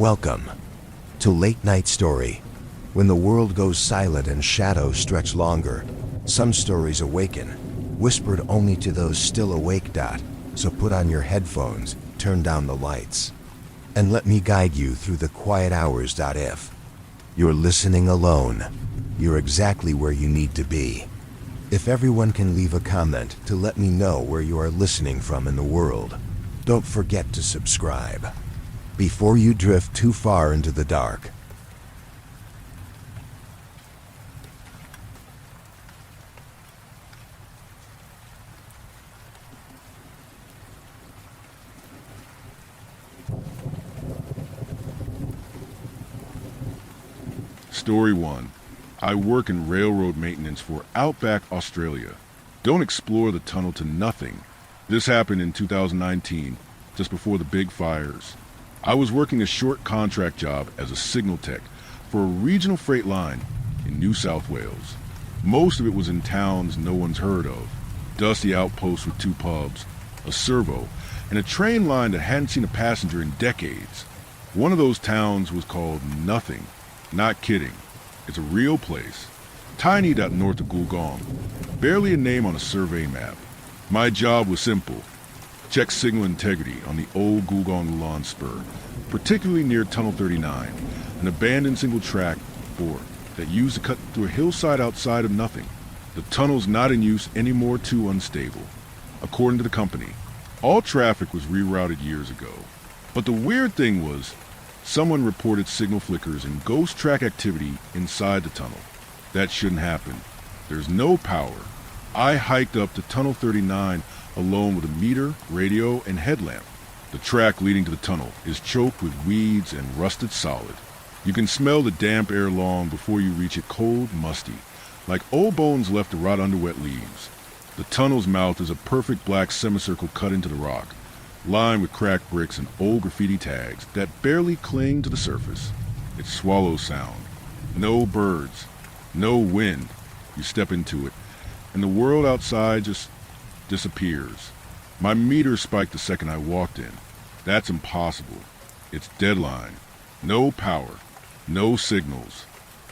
Welcome to Late Night Story. When the world goes silent and shadows stretch longer, some stories awaken, whispered only to those still awake. So put on your headphones, turn down the lights, and let me guide you through the quiet hours. If you're listening alone, you're exactly where you need to be. If everyone can leave a comment to let me know where you are listening from in the world, don't forget to subscribe before you drift too far into the dark. Story 1. I work in railroad maintenance for Outback Australia. Don't explore the tunnel to nothing. This happened in 2019, just before the big fires. I was working a short contract job as a signal tech for a regional freight line in New South Wales. Most of it was in towns no one's heard of. Dusty outposts with 2 pubs, a servo, and a train line that hadn't seen a passenger in decades. One of those towns was called Nothing. Not kidding. It's a real place. Tiny north of Gulgong. Barely a name on a survey map. My job was simple. Check signal integrity on the old Gulgong-Ulan spur, particularly near Tunnel 39, an abandoned single track that used to cut through a hillside outside of Nothing. The tunnel's not in use anymore, too unstable. According to the company, all traffic was rerouted years ago. But the weird thing was, someone reported signal flickers and ghost track activity inside the tunnel. That shouldn't happen. There's no power. I hiked up to Tunnel 39 alone with a meter, radio, and headlamp. The track leading to the tunnel is choked with weeds and rusted solid. You can smell the damp air long before you reach it, cold, musty, like old bones left to rot under wet leaves. The tunnel's mouth is a perfect black semicircle cut into the rock, lined with cracked bricks and old graffiti tags that barely cling to the surface. It's swallow sound. No birds. No wind. You step into it, and the world outside just disappears. My meter spiked the second I walked in. That's impossible. It's deadline. No power. No signals.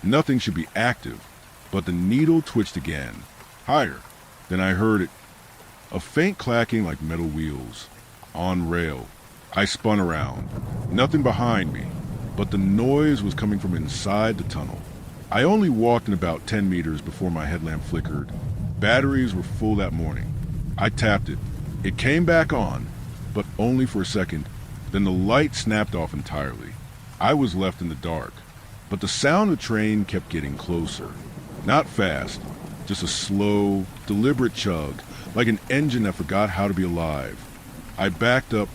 Nothing should be active. But the needle twitched again. Higher. Then I heard it. A faint clacking like metal wheels. On rail. I spun around. Nothing behind me, but the noise was coming from inside the tunnel. I only walked in about 10 meters before my headlamp flickered. Batteries were full that morning. I tapped it. It came back on, but only for a second. Then the light snapped off entirely. I was left in the dark, but the sound of the train kept getting closer. Not fast, just a slow, deliberate chug, like an engine that forgot how to be alive. I backed up,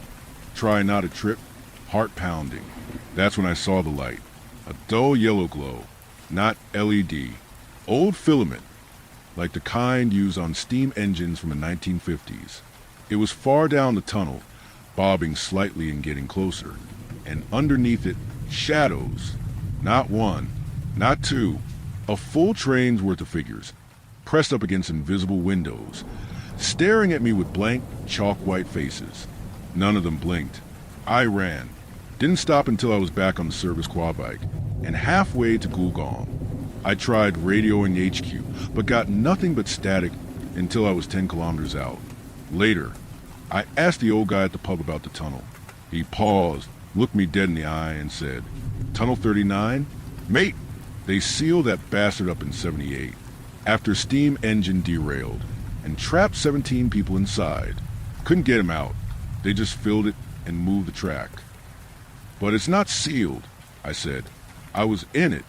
trying not to trip, heart pounding. That's when I saw the light. A dull yellow glow, not LED. Old filament, like the kind used on steam engines from the 1950s. It was far down the tunnel, bobbing slightly and getting closer. And underneath it, shadows. Not one, not two. A full train's worth of figures, pressed up against invisible windows, staring at me with blank, chalk-white faces. None of them blinked. I ran. Didn't stop until I was back on the service quad bike, and halfway to Gulgong. I tried radioing HQ, but got nothing but static until I was 10 kilometers out. Later, I asked the old guy at the pub about the tunnel. He paused, looked me dead in the eye, and said, "Tunnel 39? Mate, they sealed that bastard up in 78, after steam engine derailed, and trapped 17 people inside. Couldn't get him out. They just filled it and moved the track." "But it's not sealed," I said. "I was in it."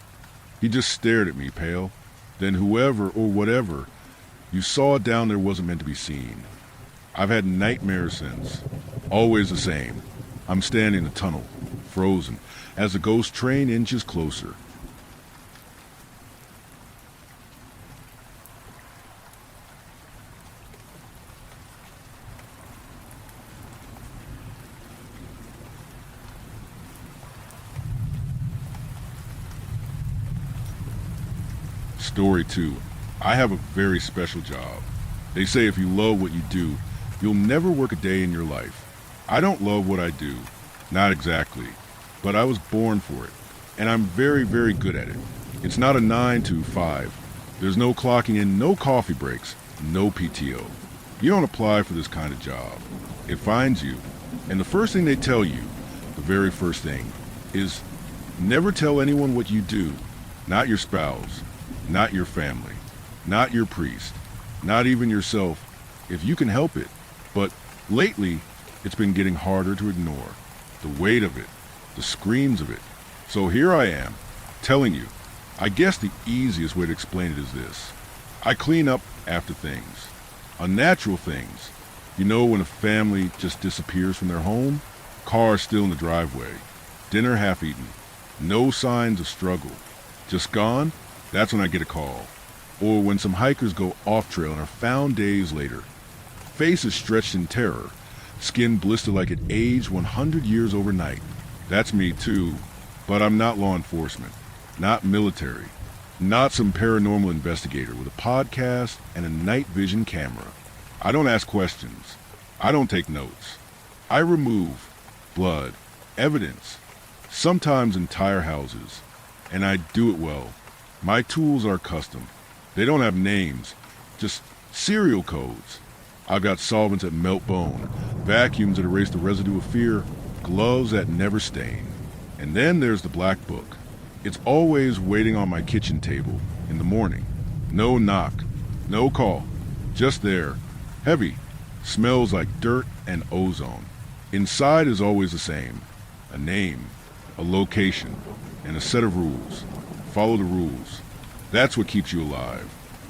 He just stared at me, pale. "Then whoever or whatever you saw down there wasn't meant to be seen." I've had nightmares since. Always the same. I'm standing in the tunnel, frozen, as the ghost train inches closer. Story 2. I have a very special job. They say if you love what you do, you'll never work a day in your life. I don't love what I do. Not exactly. but I was born for it, and I'm very, very good at it. It's not a 9 to 5. There's no clocking in, no coffee breaks, no PTO. You don't apply for this kind of job. It finds you, and the first thing they tell you, the very first thing, is never tell anyone what you do. Not your spouse, not your family, not your priest, not even yourself, if you can help it. But lately, it's been getting harder to ignore. The weight of it, the screams of it. So here I am, telling you. I guess the easiest way to explain it is this. I clean up after things. Unnatural things. You know when a family just disappears from their home? Car still in the driveway. Dinner half eaten. No signs of struggle. Just gone? That's when I get a call. Or when some hikers go off trail and are found days later. Faces stretched in terror. Skin blistered like it aged 100 years overnight. That's me too. But I'm not law enforcement. Not military. Not some paranormal investigator with a podcast and a night vision camera. I don't ask questions. I don't take notes. I remove blood, evidence, sometimes entire houses. And I do it well. My tools are custom. They don't have names, just serial codes. I've got solvents that melt bone, vacuums that erase the residue of fear, gloves that never stain. And then there's the black book. It's always waiting on my kitchen table in the morning. No knock, no call, just there. Heavy, smells like dirt and ozone. Inside is always the same. A name, a location, and a set of rules. Follow the rules. That's what keeps you alive.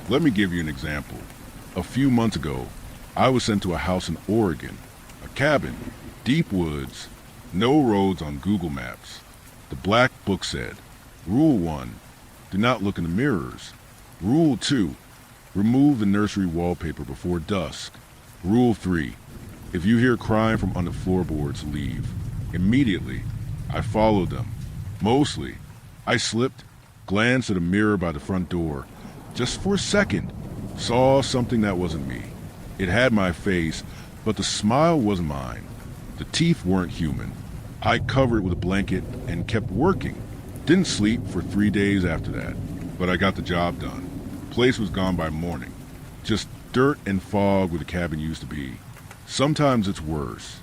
Let me give you an example. A few months ago, I was sent to a house in Oregon. A cabin, deep woods, no roads on Google Maps. The black book said, Rule 1, do not look in the mirrors. Rule 2, remove the nursery wallpaper before dusk. Rule 3, if you hear crying from under floorboards, leave. Immediately, I followed them. Mostly, I slipped, glanced at a mirror by the front door. Just for a second, saw something that wasn't me. It had my face, but the smile wasn't mine. The teeth weren't human. I covered it with a blanket and kept working. Didn't sleep for 3 days after that, but I got the job done. Place was gone by morning. Just dirt and fog where the cabin used to be. Sometimes it's worse.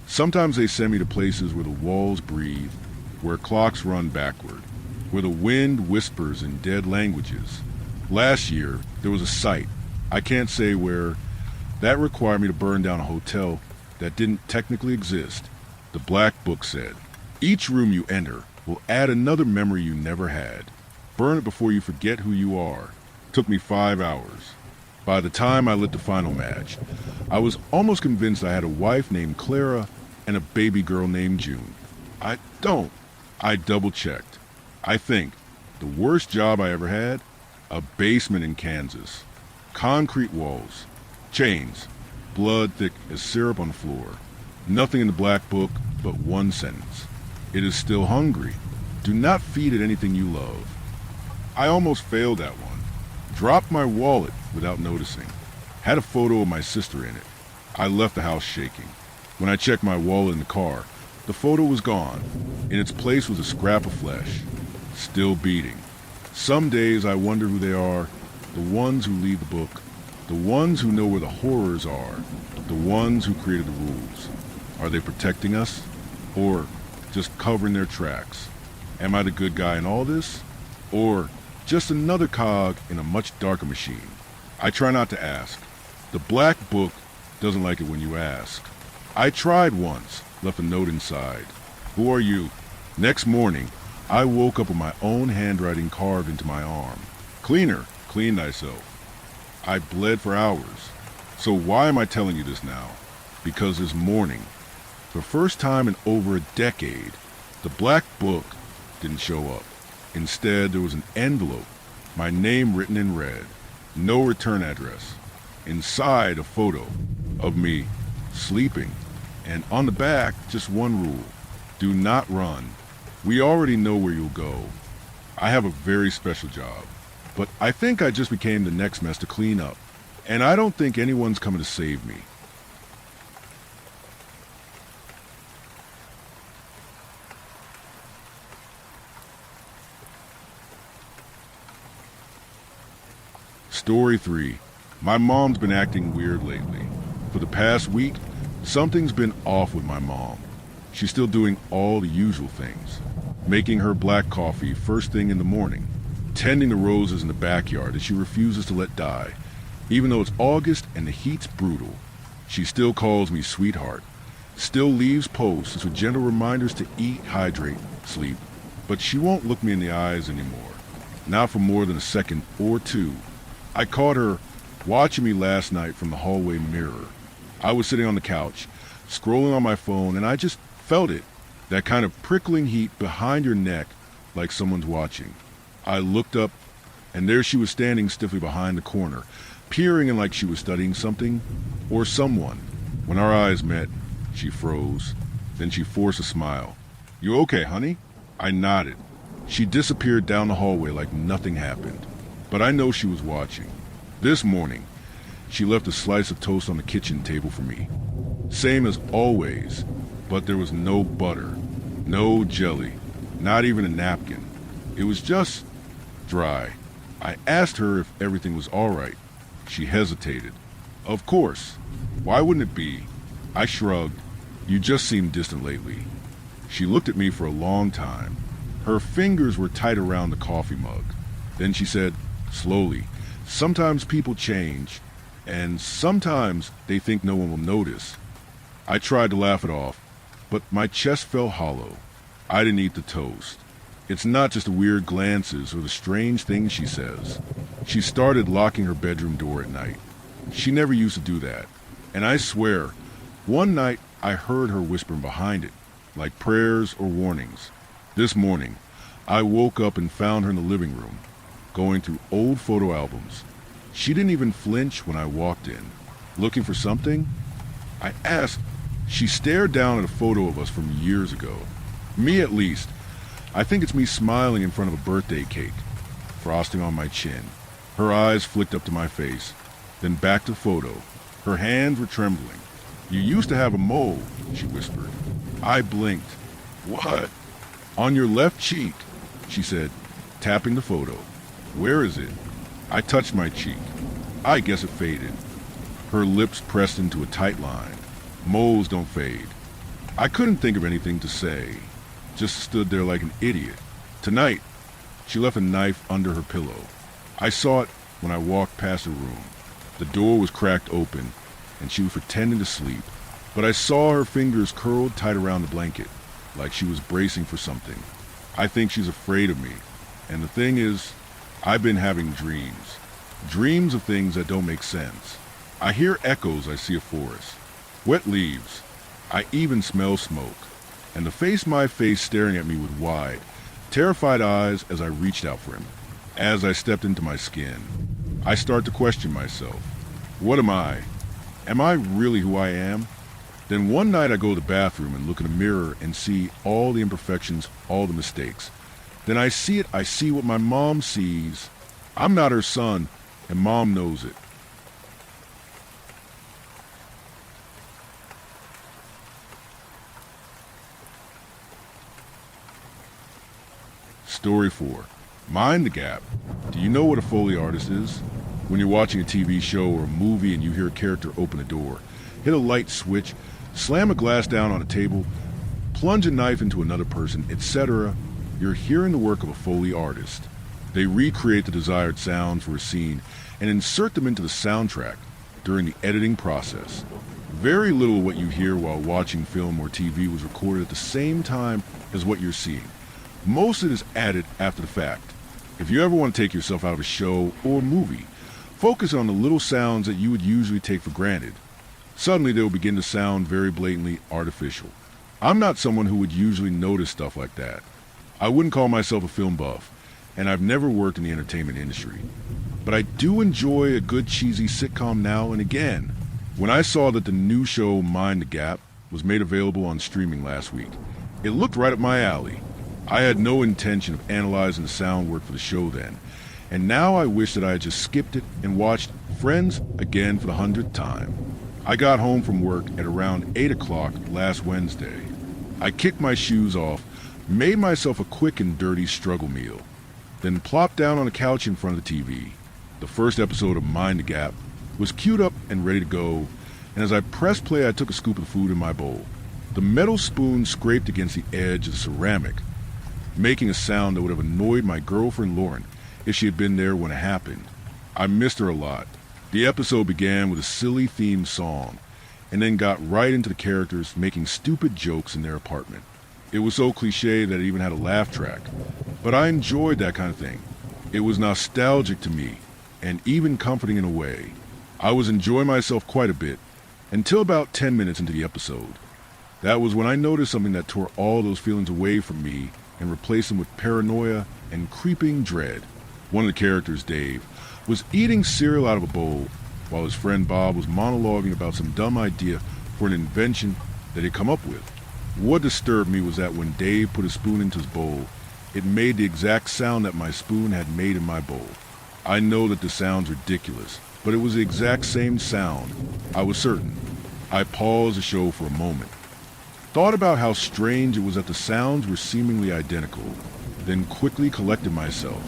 Sometimes they send me to places where the walls breathe, where clocks run backward, where the wind whispers in dead languages. Last year, there was a site, I can't say where, that required me to burn down a hotel that didn't technically exist. The black book said, each room you enter will add another memory you never had. Burn it before you forget who you are. Took me 5 hours. By the time I lit the final match, I was almost convinced I had a wife named Clara and a baby girl named June. I don't. I double-checked. I think, the worst job I ever had? A basement in Kansas. Concrete walls. Chains. Blood thick as syrup on the floor. Nothing in the black book but one sentence. It is still hungry. Do not feed it anything you love. I almost failed that one. Dropped my wallet without noticing. Had a photo of my sister in it. I left the house shaking. When I checked my wallet in the car, the photo was gone. In its place was a scrap of flesh. Still beating. Some days I wonder who they are. The ones who lead the book. The ones who know where the horrors are. The ones who created the rules. Are they protecting us? Or just covering their tracks? Am I the good guy in all this? Or just another cog in a much darker machine? I try not to ask. The black book doesn't like it when you ask. I tried once, left a note inside. Who are you? Next morning, I woke up with my own handwriting carved into my arm. Cleaner, clean thyself. I bled for hours. So why am I telling you this now? Because this morning, for the first time in over a decade, the black book didn't show up. Instead, there was an envelope, my name written in red, no return address. Inside, a photo of me sleeping, and on the back, just one rule: do not run. We already know where you'll go. I have a very special job, but I think I just became the next mess to clean up, and I don't think anyone's coming to save me. Story 3. My mom's been acting weird lately. For the past week, something's been off with my mom. She's still doing all the usual things. Making her black coffee first thing in the morning. Tending the roses in the backyard that she refuses to let die. Even though it's August and the heat's brutal, she still calls me sweetheart. Still leaves posts with gentle reminders to eat, hydrate, sleep. But she won't look me in the eyes anymore. Not for more than a second or two. I caught her watching me last night from the hallway mirror. I was sitting on the couch, scrolling on my phone, and I just felt it. That kind of prickling heat behind your neck, like someone's watching. I looked up, and there she was standing stiffly behind the corner, peering in like she was studying something or someone. When our eyes met, she froze. Then she forced a smile. "You okay, honey?" I nodded. She disappeared down the hallway like nothing happened. But I know she was watching. This morning, she left a slice of toast on the kitchen table for me. Same as always, but there was no butter, no jelly, not even a napkin. It was just dry. I asked her if everything was all right. She hesitated. Of course. Why wouldn't it be? I shrugged. You just seem distant lately. She looked at me for a long time. Her fingers were tight around the coffee mug. Then she said, slowly, sometimes people change, and sometimes they think no one will notice. I tried to laugh it off, but my chest felt hollow. I didn't eat the toast. It's not just the weird glances or the strange things she says. She started locking her bedroom door at night. She never used to do that. And I swear, one night I heard her whispering behind it, like prayers or warnings. This morning, I woke up and found her in the living room, going through old photo albums. She didn't even flinch when I walked in. Looking for something? I asked. She stared down at a photo of us from years ago. Me at least. I think it's me smiling in front of a birthday cake, frosting on my chin. Her eyes flicked up to my face, then back to the photo. Her hands were trembling. "You used to have a mole," she whispered. I blinked. "What?" "On your left cheek," she said, tapping the photo. "Where is it?" I touched my cheek. I guess it faded. Her lips pressed into a tight line. Moles don't fade. I couldn't think of anything to say. Just stood there like an idiot. Tonight, she left a knife under her pillow. I saw it when I walked past her room. The door was cracked open, and she was pretending to sleep. But I saw her fingers curled tight around the blanket, like she was bracing for something. I think she's afraid of me. And the thing is, I've been having dreams. Dreams of things that don't make sense. I hear echoes. I see a forest. Wet leaves. I even smell smoke. And my face staring at me with wide, terrified eyes as I reached out for him. As I stepped into my skin, I start to question myself. What am I? Am I really who I am? Then one night I go to the bathroom and look in a mirror and see all the imperfections, all the mistakes. Then I see it. I see what my mom sees. I'm not her son, and Mom knows it. Story 4. Mind the gap. Do you know what a Foley artist is? When you're watching a TV show or a movie and you hear a character open a door, hit a light switch, slam a glass down on a table, plunge a knife into another person, etc., you're hearing the work of a Foley artist. They recreate the desired sounds for a scene and insert them into the soundtrack during the editing process. Very little of what you hear while watching film or TV was recorded at the same time as what you're seeing. Most of it is added after the fact. If you ever want to take yourself out of a show or movie, focus on the little sounds that you would usually take for granted. Suddenly they will begin to sound very blatantly artificial. I'm not someone who would usually notice stuff like that. I wouldn't call myself a film buff, and I've never worked in the entertainment industry. But I do enjoy a good cheesy sitcom now and again. When I saw that the new show Mind the Gap was made available on streaming last week, it looked right up my alley. I had no intention of analyzing the sound work for the show then, and now I wish that I had just skipped it and watched Friends again for the 100th time. I got home from work at around 8 o'clock last Wednesday. I kicked my shoes off, made myself a quick and dirty struggle meal, then plopped down on a couch in front of the TV. The first episode of Mind the Gap was queued up and ready to go, and as I pressed play, I took a scoop of food in my bowl. The metal spoon scraped against the edge of the ceramic, making a sound that would have annoyed my girlfriend Lauren if she had been there when it happened. I missed her a lot. The episode began with a silly theme song, and then got right into the characters making stupid jokes in their apartment. It was so cliche that it even had a laugh track, but I enjoyed that kind of thing. It was nostalgic to me, and even comforting in a way. I was enjoying myself quite a bit, until about 10 minutes into the episode. That was when I noticed something that tore all those feelings away from me and replaced them with paranoia and creeping dread. One of the characters, Dave, was eating cereal out of a bowl, while his friend Bob was monologuing about some dumb idea for an invention that he'd come up with. What disturbed me was that when Dave put a spoon into his bowl, it made the exact sound that my spoon had made in my bowl. I know that this sounds ridiculous, but it was the exact same sound. I was certain. I paused the show for a moment, thought about how strange it was that the sounds were seemingly identical, then quickly collected myself.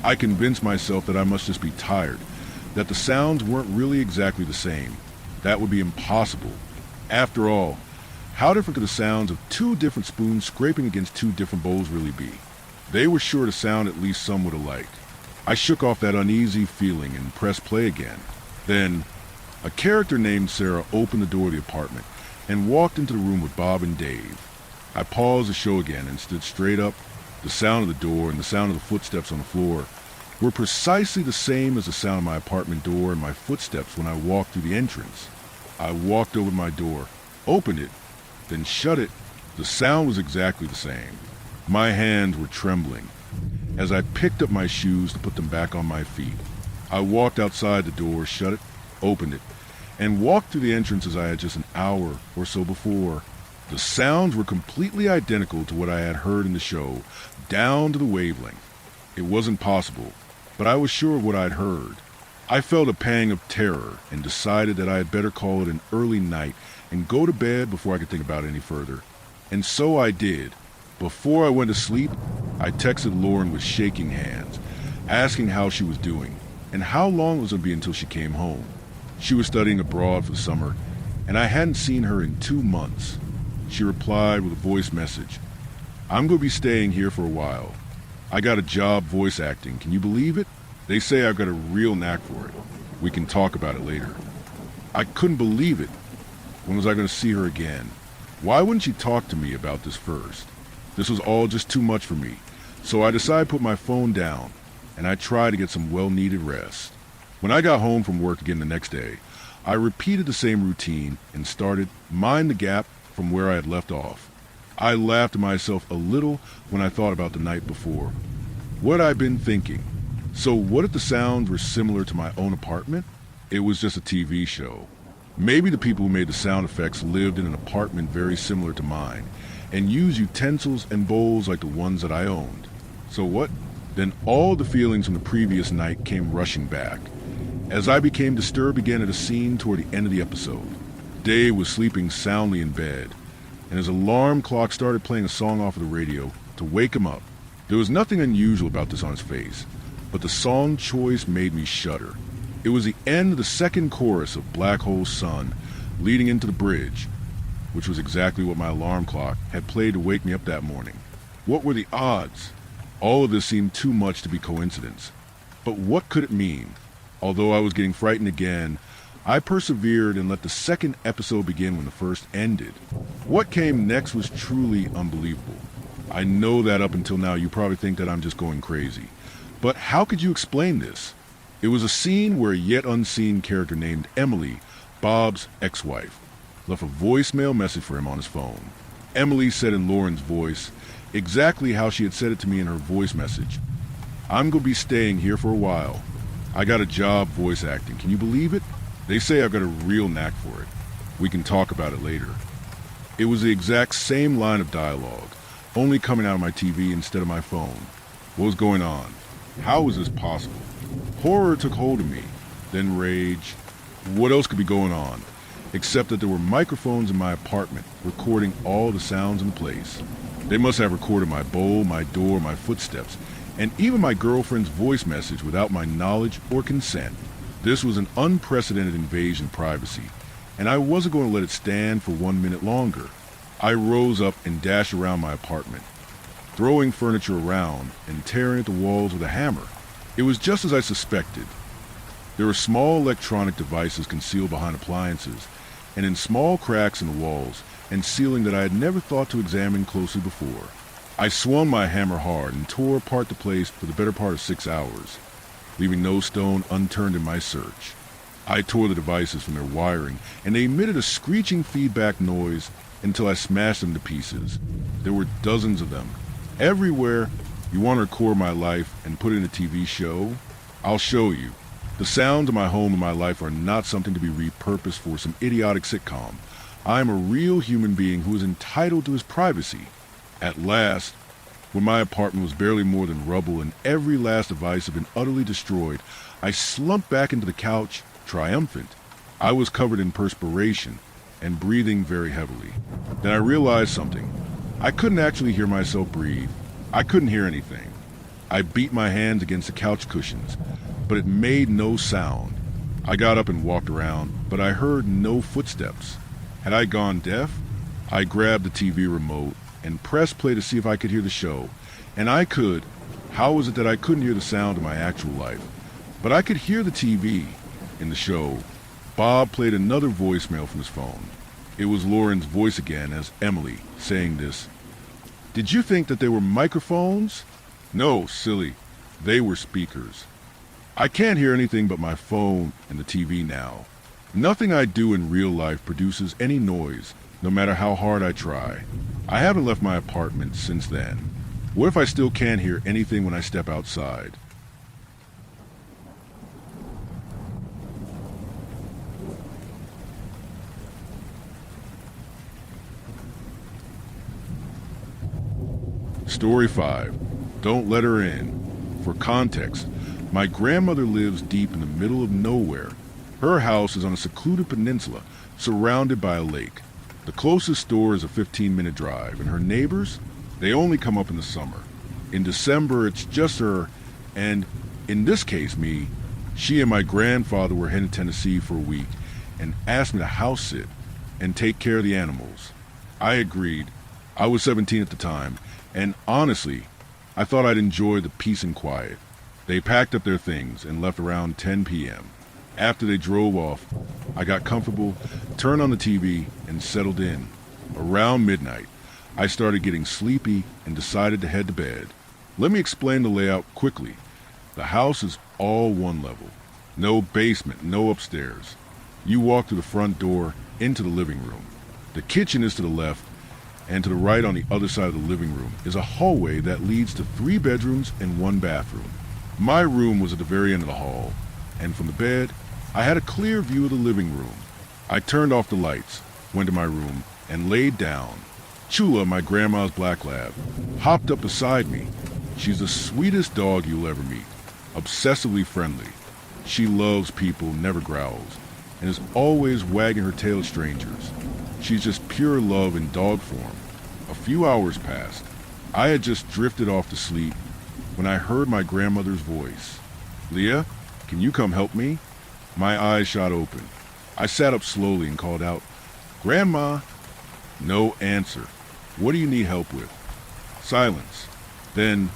I convinced myself that I must just be tired, that the sounds weren't really exactly the same. That would be impossible. After all, how different could the sounds of two different spoons scraping against two different bowls really be? They were sure to sound at least somewhat alike. I shook off that uneasy feeling and pressed play again. Then, a character named Sarah opened the door of the apartment and walked into the room with Bob and Dave. I paused the show again and stood straight up. The sound of the door and the sound of the footsteps on the floor were precisely the same as the sound of my apartment door and my footsteps when I walked through the entrance. I walked over to my door, opened it, then shut it. The sound was exactly the same. My hands were trembling as I picked up my shoes to put them back on my feet. I walked outside the door, shut it, opened it, and walked through the entrance as I had just an hour or so before. The sounds were completely identical to what I had heard in the show, down to the wavelength. It wasn't possible, but I was sure of what I'd heard. I felt a pang of terror and decided that I had better call it an early night and go to bed before I could think about it any further. And so I did. Before I went to sleep, I texted Lauren with shaking hands, asking how she was doing and how long it was going to be until she came home. She was studying abroad for the summer, and I hadn't seen her in 2 months. She replied with a voice message. "I'm going to be staying here for a while. I got a job voice acting. Can you believe it? They say I've got a real knack for it. We can talk about it later." I couldn't believe it. When was I going to see her again? Why wouldn't she talk to me about this first? This was all just too much for me, so I decided to put my phone down, and I tried to get some well-needed rest. When I got home from work again the next day, I repeated the same routine and started Mind the Gap from where I had left off. I laughed to myself a little when I thought about the night before. What I'd been thinking. So what if the sounds were similar to my own apartment? It was just a TV show. Maybe the people who made the sound effects lived in an apartment very similar to mine, and used utensils and bowls like the ones that I owned. So what? Then all the feelings from the previous night came rushing back, as I became disturbed again at a scene toward the end of the episode. Dave was sleeping soundly in bed, and his alarm clock started playing a song off of the radio to wake him up. There was nothing unusual about this on his face, but the song choice made me shudder. It was the end of the second chorus of Black Hole Sun, leading into the bridge, which was exactly what my alarm clock had played to wake me up that morning. What were the odds? All of this seemed too much to be coincidence. But what could it mean? Although I was getting frightened again, I persevered and let the second episode begin when the first ended. What came next was truly unbelievable. I know that up until now you probably think that I'm just going crazy. But how could you explain this? It was a scene where a yet unseen character named Emily, Bob's ex-wife, left a voicemail message for him on his phone. Emily said in Lauren's voice exactly how she had said it to me in her voice message. "I'm going to be staying here for a while. I got a job voice acting. Can you believe it? They say I've got a real knack for it. We can talk about it later." It was the exact same line of dialogue, only coming out of my TV instead of my phone. What was going on? How was this possible? Horror took hold of me, then rage. What else could be going on? Except that there were microphones in my apartment recording all the sounds in the place. They must have recorded my bowl, my door, my footsteps, and even my girlfriend's voice message without my knowledge or consent. This was an unprecedented invasion of privacy, and I wasn't going to let it stand for 1 minute longer. I rose up and dashed around my apartment, throwing furniture around and tearing at the walls with a hammer. It was just as I suspected. There were small electronic devices concealed behind appliances and in small cracks in the walls and ceiling that I had never thought to examine closely before. I swung my hammer hard and tore apart the place for the better part of 6 hours, leaving no stone unturned in my search. I tore the devices from their wiring, and they emitted a screeching feedback noise until I smashed them to pieces. There were dozens of them. Everywhere. You want to record my life and put it in a TV show? I'll show you. The sounds of my home and my life are not something to be repurposed for some idiotic sitcom. I am a real human being who is entitled to his privacy. At last, when my apartment was barely more than rubble and every last device had been utterly destroyed, I slumped back into the couch, triumphant. I was covered in perspiration and breathing very heavily. Then I realized something. I couldn't actually hear myself breathe. I couldn't hear anything. I beat my hands against the couch cushions, but it made no sound. I got up and walked around, but I heard no footsteps. Had I gone deaf? I grabbed the TV remote and pressed play to see if I could hear the show. And I could. How was it that I couldn't hear the sound of my actual life? But I could hear the TV. In the show, Bob played another voicemail from his phone. It was Lauren's voice again as Emily, saying this. Did you think that they were microphones? No, silly. They were speakers. I can't hear anything but my phone and the TV now. Nothing I do in real life produces any noise, no matter how hard I try. I haven't left my apartment since then. What if I still can't hear anything when I step outside? Story 5. Don't let her in. For context, my grandmother lives deep in the middle of nowhere. Her house is on a secluded peninsula, surrounded by a lake. The closest store is a 15-minute drive, and her neighbors, they only come up in the summer. In December, it's just her, and in this case, me. She and my grandfather were heading to Tennessee for a week and asked me to house sit and take care of the animals. I agreed. I was 17 at the time, and honestly, I thought I'd enjoy the peace and quiet. They packed up their things and left around 10 p.m. After they drove off, I got comfortable, turned on the TV, and settled in. Around midnight, I started getting sleepy and decided to head to bed. Let me explain the layout quickly. The house is all one level. No basement, no upstairs. You walk through the front door into the living room. The kitchen is to the left, and to the right on the other side of the living room is a hallway that leads to 3 bedrooms and 1 bathroom. My room was at the very end of the hall, and from the bed, I had a clear view of the living room. I turned off the lights, went to my room, and laid down. Chula, my grandma's black lab, hopped up beside me. She's the sweetest dog you'll ever meet, obsessively friendly. She loves people, never growls, and is always wagging her tail at strangers. She's just pure love in dog form. A few hours passed. I had just drifted off to sleep when I heard my grandmother's voice. Leah, can you come help me? My eyes shot open. I sat up slowly and called out, Grandma! No answer. What do you need help with? Silence. Then,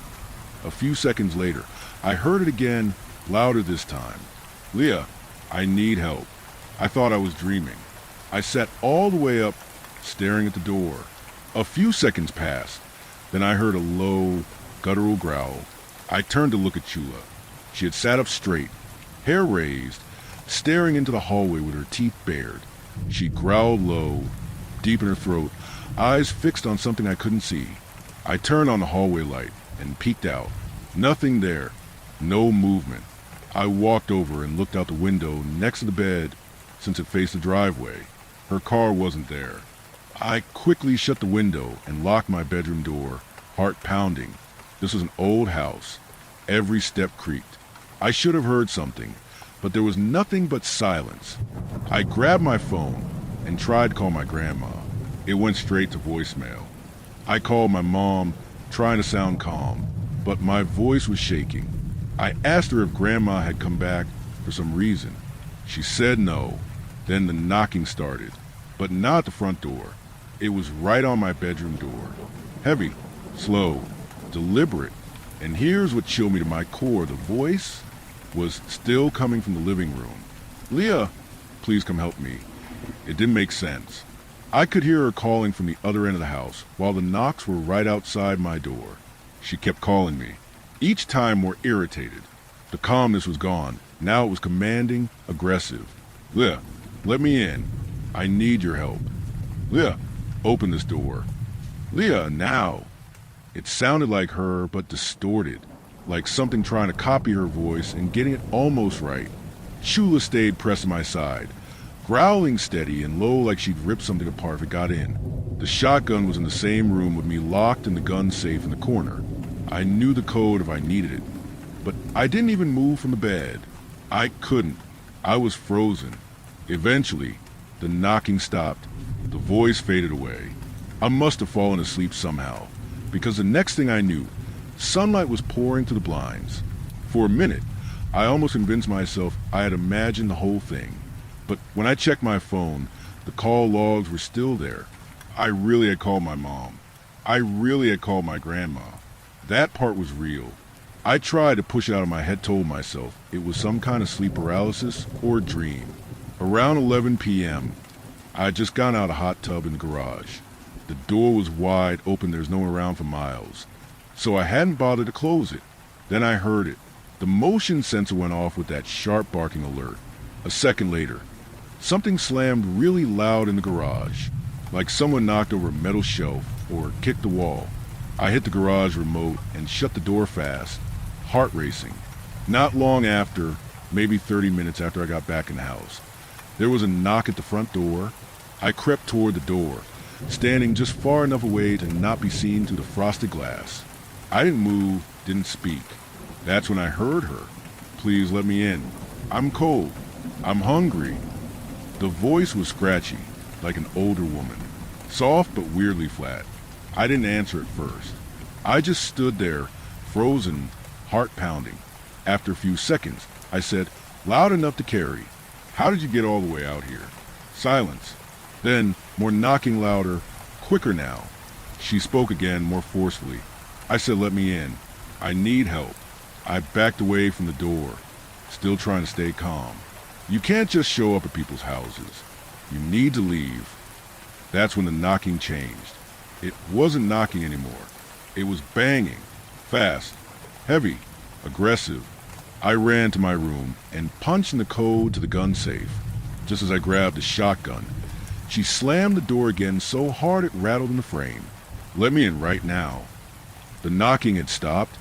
a few seconds later, I heard it again, louder this time. Leah, I need help. I thought I was dreaming. I sat all the way up, staring at the door. A few seconds passed. Then I heard a low, guttural growl. I turned to look at Chula. She had sat up straight, hair raised, staring into the hallway with her teeth bared. She growled low, deep in her throat, eyes fixed on something I couldn't see. I turned on the hallway light and peeked out. Nothing there. No movement. I walked over and looked out the window next to the bed, since it faced the driveway. Her car wasn't there. I quickly shut the window and locked my bedroom door, heart pounding. This was an old house. Every step creaked. I should have heard something, but there was nothing but silence. I grabbed my phone and tried to call my grandma. It went straight to voicemail. I called my mom, trying to sound calm. but my voice was shaking. I asked her if Grandma had come back for some reason. She said no. Then the knocking started, but not at the front door. It was right on my bedroom door. Heavy, slow, deliberate. And here's what chilled me to my core. The voice was still coming from the living room. "Leah, please come help me." It didn't make sense. I could hear her calling from the other end of the house, while the knocks were right outside my door. She kept calling me, each time more irritated. The calmness was gone. Now it was commanding, aggressive. "Leah, let me in. I need your help. Leah, open this door. Leah, now." It sounded like her, but distorted, like something trying to copy her voice and getting it almost right. Shula stayed pressed to my side, growling steady and low like she'd rip something apart if it got in. The shotgun was in the same room with me, locked in the gun safe in the corner. I knew the code if I needed it, but I didn't even move from the bed. I couldn't. I was frozen. Eventually, the knocking stopped. The voice faded away. I must have fallen asleep somehow, because the next thing I knew, sunlight was pouring through the blinds. For a minute, I almost convinced myself I had imagined the whole thing. But when I checked my phone, the call logs were still there. I really had called my mom. I really had called my grandma. That part was real. I tried to push it out of my head, told myself it was some kind of sleep paralysis or dream. Around 11 p.m., I had just gotten out of a hot tub in the garage. The door was wide open, there's no one around for miles. So I hadn't bothered to close it. Then I heard it. The motion sensor went off with that sharp barking alert. A second later, something slammed really loud in the garage, like someone knocked over a metal shelf or kicked the wall. I hit the garage remote and shut the door fast, heart racing. Not long after, maybe 30 minutes after I got back in the house, there was a knock at the front door. I crept toward the door, standing just far enough away to not be seen through the frosted glass. I didn't move, didn't speak. That's when I heard her. "Please let me in. I'm cold. I'm hungry." The voice was scratchy, like an older woman, soft but weirdly flat. I didn't answer at first. I just stood there, frozen, heart pounding. After a few seconds, I said, loud enough to carry, "How did you get all the way out here?" Silence. Then, more knocking, louder, quicker now. She spoke again, more forcefully. I said, "Let me in. I need help." I backed away from the door, still trying to stay calm. You can't just show up at people's houses. You need to leave. That's when the knocking changed. It wasn't knocking anymore. It was banging, fast, heavy, aggressive. I ran to my room and punched in the code to the gun safe. Just as I grabbed the shotgun, she slammed the door again so hard it rattled in the frame. "Let me in right now." The knocking had stopped,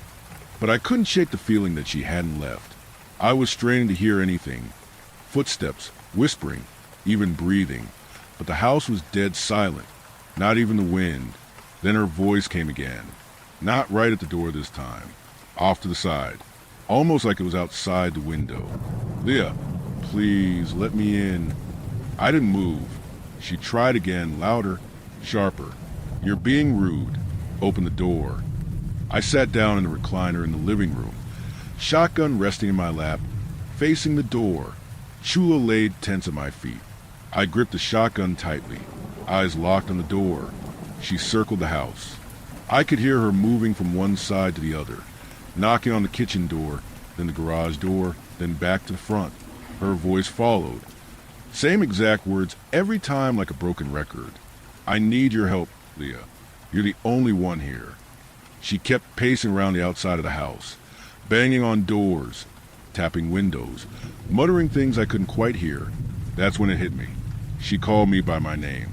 but I couldn't shake the feeling that she hadn't left. I was straining to hear anything. Footsteps, whispering, even breathing. But the house was dead silent, not even the wind. Then her voice came again. Not right at the door this time. Off to the side. Almost like it was outside the window. "Leah, please let me in." I didn't move. She tried again, louder, sharper. "You're being rude. Open the door." I sat down in the recliner in the living room, shotgun resting in my lap, facing the door. Chula laid tense at my feet. I gripped the shotgun tightly, eyes locked on the door. She circled the house. I could hear her moving from one side to the other, knocking on the kitchen door, then the garage door, then back to the front. Her voice followed. Same exact words every time, like a broken record. "I need your help, Leah. You're the only one here." She kept pacing around the outside of the house, banging on doors, tapping windows, muttering things I couldn't quite hear. That's when it hit me. She called me by my name.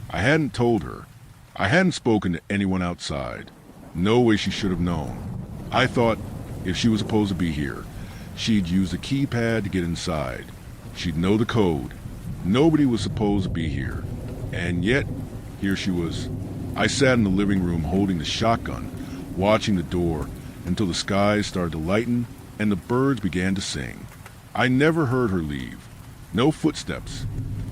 I hadn't told her. I hadn't spoken to anyone outside. No way she should have known. I thought if she was supposed to be here, she'd use the keypad to get inside. She'd know the code. Nobody was supposed to be here. And yet, here she was. I sat in the living room holding the shotgun, watching the door until the skies started to lighten and the birds began to sing. I never heard her leave. No footsteps,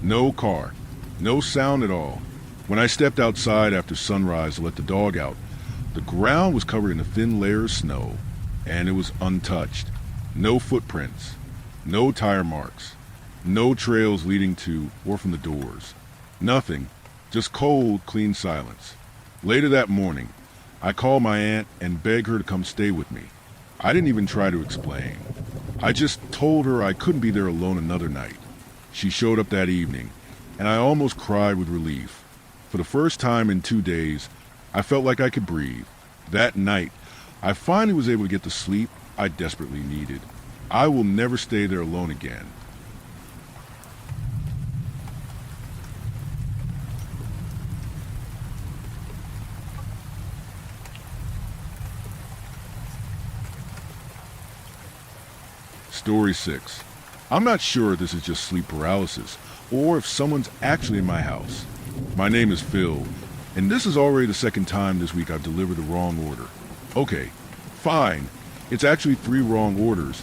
no car, no sound at all. When I stepped outside after sunrise to let the dog out, The ground was covered in a thin layer of snow, and it was untouched. No footprints, no tire marks, no trails leading to or from the doors. Nothing, just cold, clean silence. Later that morning, I called my aunt and begged her to come stay with me. I didn't even try to explain. I just told her I couldn't be there alone another night. She showed up that evening, and I almost cried with relief. For the first time in 2 days, I felt like I could breathe. That night, I finally was able to get the sleep I desperately needed. I will never stay there alone again. Story 6. I'm not sure if this is just sleep paralysis or if someone's actually in my house. My name is Phil, and this is already the second time this week I've delivered the wrong order. Okay, fine. It's actually 3 wrong orders,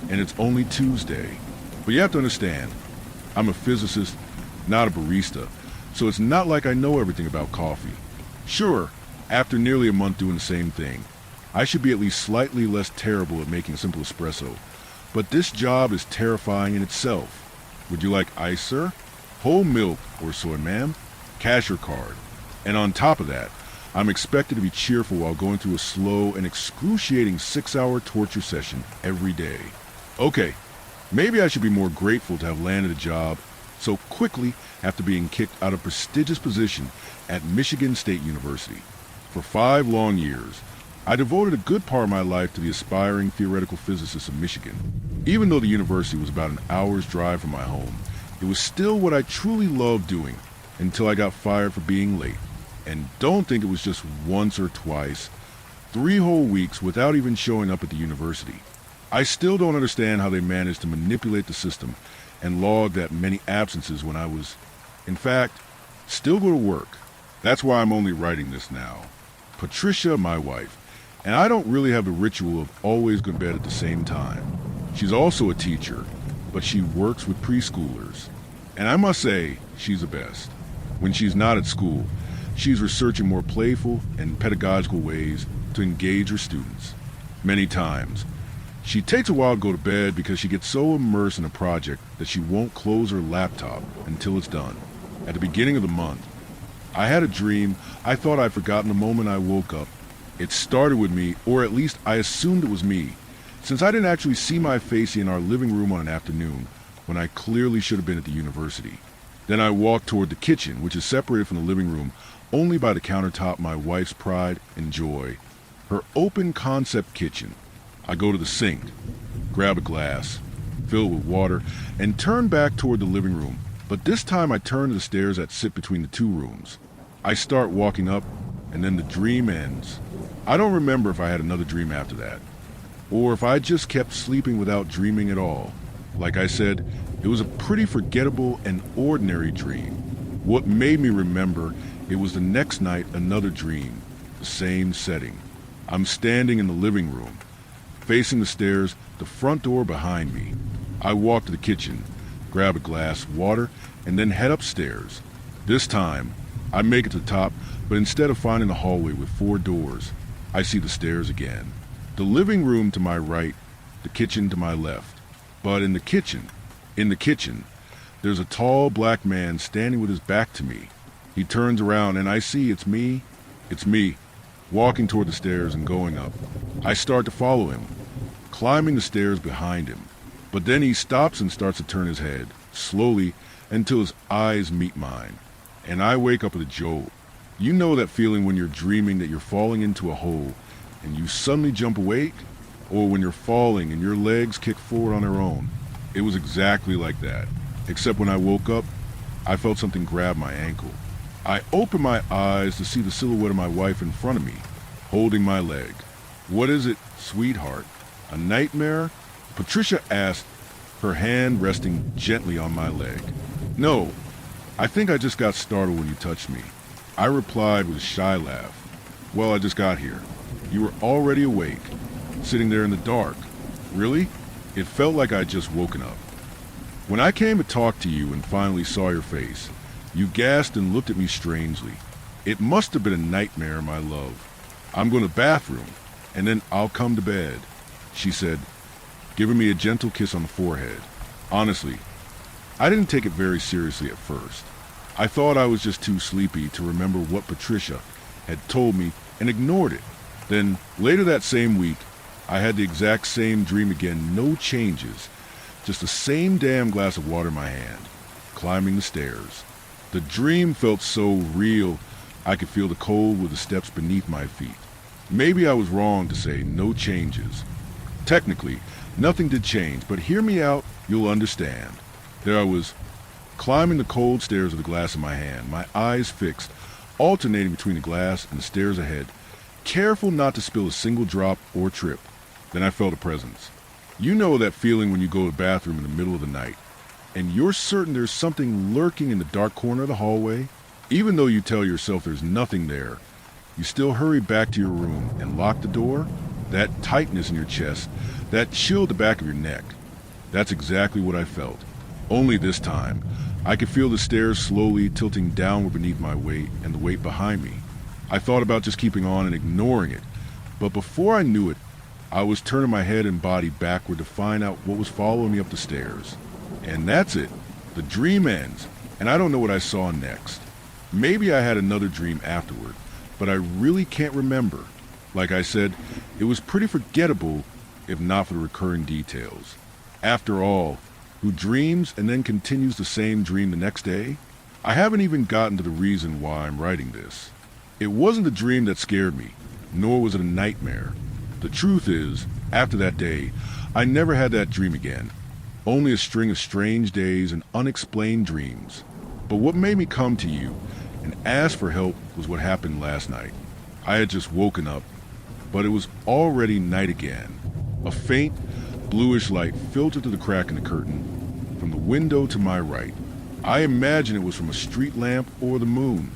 and it's only Tuesday. But you have to understand, I'm a physicist, not a barista, so it's not like I know everything about coffee. Sure, after nearly a month doing the same thing, I should be at least slightly less terrible at making simple espresso. But this job is terrifying in itself. Would you like ice, sir? Whole milk or soy, ma'am? Cash or card? And on top of that, I'm expected to be cheerful while going through a slow and excruciating 6-hour torture session every day. Okay, maybe I should be more grateful to have landed a job so quickly after being kicked out of a prestigious position at Michigan State University. For 5 long years, I devoted a good part of my life to the aspiring theoretical physicists of Michigan. Even though the university was about an hour's drive from my home, it was still what I truly loved doing until I got fired for being late. And don't think it was just once or twice, 3 whole weeks without even showing up at the university. I still don't understand how they managed to manipulate the system and log that many absences when I was, in fact, still go to work. That's why I'm only writing this now. Patricia, my wife, and I don't really have the ritual of always going to bed at the same time. She's also a teacher, but she works with preschoolers. And I must say, she's the best. When she's not at school, she's researching more playful and pedagogical ways to engage her students. Many times, she takes a while to go to bed because she gets so immersed in a project that she won't close her laptop until it's done. At the beginning of the month, I had a dream I thought I'd forgotten the moment I woke up. It started with me, or at least I assumed it was me, since I didn't actually see my face in our living room on an afternoon when I clearly should have been at the university. Then I walked toward the kitchen, which is separated from the living room only by the countertop my wife's pride and joy. Her open concept kitchen. I go to the sink, grab a glass, fill it with water, and turn back toward the living room. But this time I turn to the stairs that sit between the 2 rooms. I start walking up, and then the dream ends. I don't remember if I had another dream after that, or if I just kept sleeping without dreaming at all. Like I said, it was a pretty forgettable and ordinary dream. What made me remember it was the next night another dream, the same setting. I'm standing in the living room, facing the stairs, the front door behind me. I walk to the kitchen, grab a glass of water, and then head upstairs. This time, I make it to the top, but instead of finding the hallway with 4 doors, I see the stairs again. The living room to my right, the kitchen to my left. But in the kitchen, there's a tall black man standing with his back to me. He turns around and I see it's me, walking toward the stairs and going up. I start to follow him, climbing the stairs behind him. But then he stops and starts to turn his head, slowly, until his eyes meet mine. And I wake up with a jolt. You know that feeling when you're dreaming that you're falling into a hole and you suddenly jump awake? Or when you're falling and your legs kick forward on their own? It was exactly like that. Except when I woke up, I felt something grab my ankle. I opened my eyes to see the silhouette of my wife in front of me, holding my leg. "What is it, sweetheart? A nightmare?" Patricia asked, her hand resting gently on my leg. "No, I think I just got startled when you touched me." I replied with a shy laugh. "Well, I just got here. You were already awake, sitting there in the dark. Really? It felt like I'd just woken up. When I came to talk to you and finally saw your face, you gasped and looked at me strangely. It must have been a nightmare, my love. I'm going to the bathroom, and then I'll come to bed," she said, giving me a gentle kiss on the forehead. Honestly, I didn't take it very seriously at first. I thought I was just too sleepy to remember what Patricia had told me and ignored it. Then, later that same week, I had the exact same dream again, no changes, just the same damn glass of water in my hand, climbing the stairs. The dream felt so real, I could feel the cold with the steps beneath my feet. Maybe I was wrong to say no changes. Technically, nothing did change, but hear me out, you'll understand. There I was, climbing the cold stairs with the glass in my hand, my eyes fixed, alternating between the glass and the stairs ahead, careful not to spill a single drop or trip. Then I felt a presence. You know that feeling when you go to the bathroom in the middle of the night, and you're certain there's something lurking in the dark corner of the hallway? Even though you tell yourself there's nothing there, you still hurry back to your room and lock the door? That tightness in your chest, that chill at the back of your neck. That's exactly what I felt. Only this time, I could feel the stairs slowly tilting downward beneath my weight and the weight behind me. I thought about just keeping on and ignoring it, but before I knew it, I was turning my head and body backward to find out what was following me up the stairs. And that's it. The dream ends, and I don't know what I saw next. Maybe I had another dream afterward, but I really can't remember. Like I said, it was pretty forgettable if not for the recurring details. After all, who dreams and then continues the same dream the next day? I haven't even gotten to the reason why I'm writing this. It wasn't a dream that scared me, nor was it a nightmare. The truth is, after that day, I never had that dream again. Only a string of strange days and unexplained dreams. But what made me come to you and ask for help was what happened last night. I had just woken up, but it was already night again. A faint, bluish light filtered through the crack in the curtain from the window to my right. I imagine it was from a street lamp or the moon.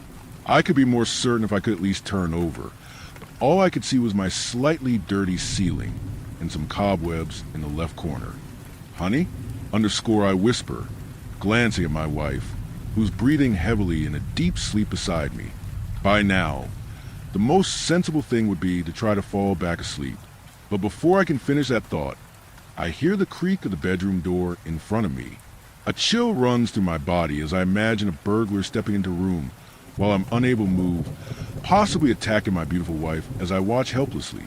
I could be more certain if I could at least turn over. But all I could see was my slightly dirty ceiling and some cobwebs in the left corner. "Honey?" I whisper, glancing at my wife, who's breathing heavily in a deep sleep beside me. By now, the most sensible thing would be to try to fall back asleep. But before I can finish that thought, I hear the creak of the bedroom door in front of me. A chill runs through my body as I imagine a burglar stepping into a room while I'm unable to move, possibly attacking my beautiful wife as I watch helplessly,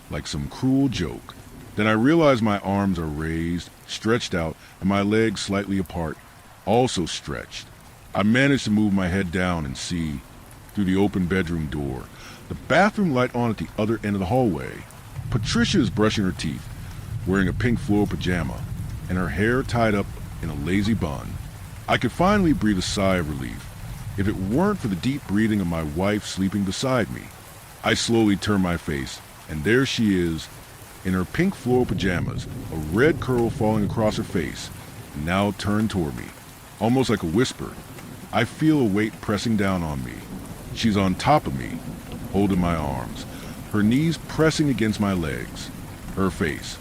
like some cruel joke. Then I realize my arms are raised, stretched out, and my legs slightly apart, also stretched. I manage to move my head down and see, through the open bedroom door, the bathroom light on at the other end of the hallway. Patricia is brushing her teeth, wearing a pink floral pajama, and her hair tied up in a lazy bun. I could finally breathe a sigh of relief, if it weren't for the deep breathing of my wife sleeping beside me. I slowly turn my face, and there she is, in her pink floral pajamas, a red curl falling across her face, and now turned toward me, almost like a whisper. I feel a weight pressing down on me. She's on top of me, holding my arms, her knees pressing against my legs. Her face,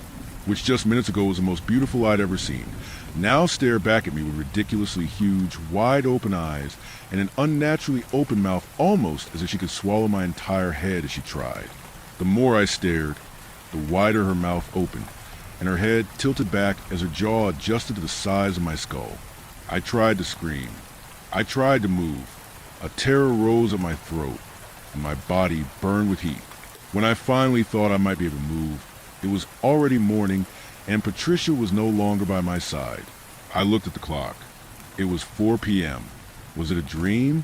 which just minutes ago was the most beautiful I'd ever seen, now stared back at me with ridiculously huge, wide-open eyes and an unnaturally open mouth, almost as if she could swallow my entire head as she tried. The more I stared, the wider her mouth opened, and her head tilted back as her jaw adjusted to the size of my skull. I tried to scream. I tried to move. A terror rose at my throat, and my body burned with heat. When I finally thought I might be able to move, it was already morning, and Patricia was no longer by my side. I looked at the clock. It was 4 p.m. Was it a dream?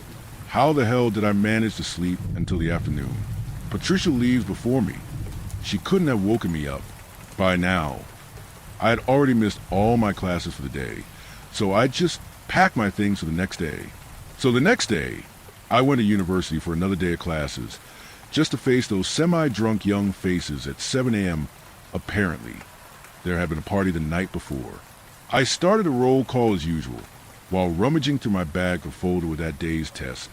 How the hell did I manage to sleep until the afternoon? Patricia leaves before me. She couldn't have woken me up. By now, I had already missed all my classes for the day, so I just packed my things for the next day. So the next day, I went to university for another day of classes, just to face those semi-drunk young faces at 7 a.m. Apparently, there had been a party the night before. I started a roll call as usual, while rummaging through my bag for folder with that day's test,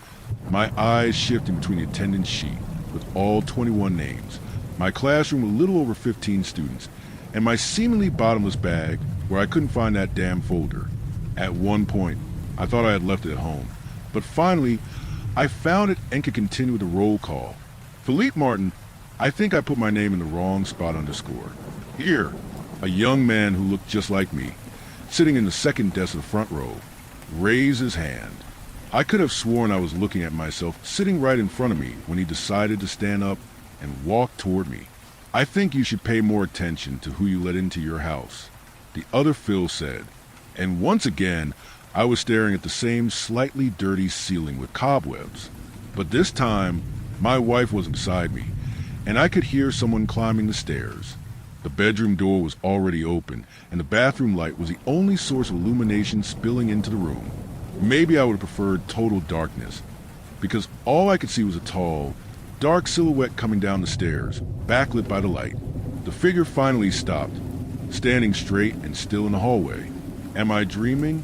my eyes shifting between the attendance sheet with all 21 names, my classroom with a little over 15 students, and my seemingly bottomless bag where I couldn't find that damn folder. At one point, I thought I had left it at home, but finally, I found it and could continue with the roll call. Philippe Martin, I think I put my name in the wrong spot underscore. Here, a young man who looked just like me, sitting in the second desk of the front row, raised his hand. I could have sworn I was looking at myself sitting right in front of me when he decided to stand up and walk toward me. I think you should pay more attention to who you let into your house, the other Phil said. And once again, I was staring at the same slightly dirty ceiling with cobwebs. But this time, my wife was beside me, and I could hear someone climbing the stairs. The bedroom door was already open, and the bathroom light was the only source of illumination spilling into the room. Maybe I would have preferred total darkness, because all I could see was a tall, dark silhouette coming down the stairs, backlit by the light. The figure finally stopped, standing straight and still in the hallway. Am I dreaming?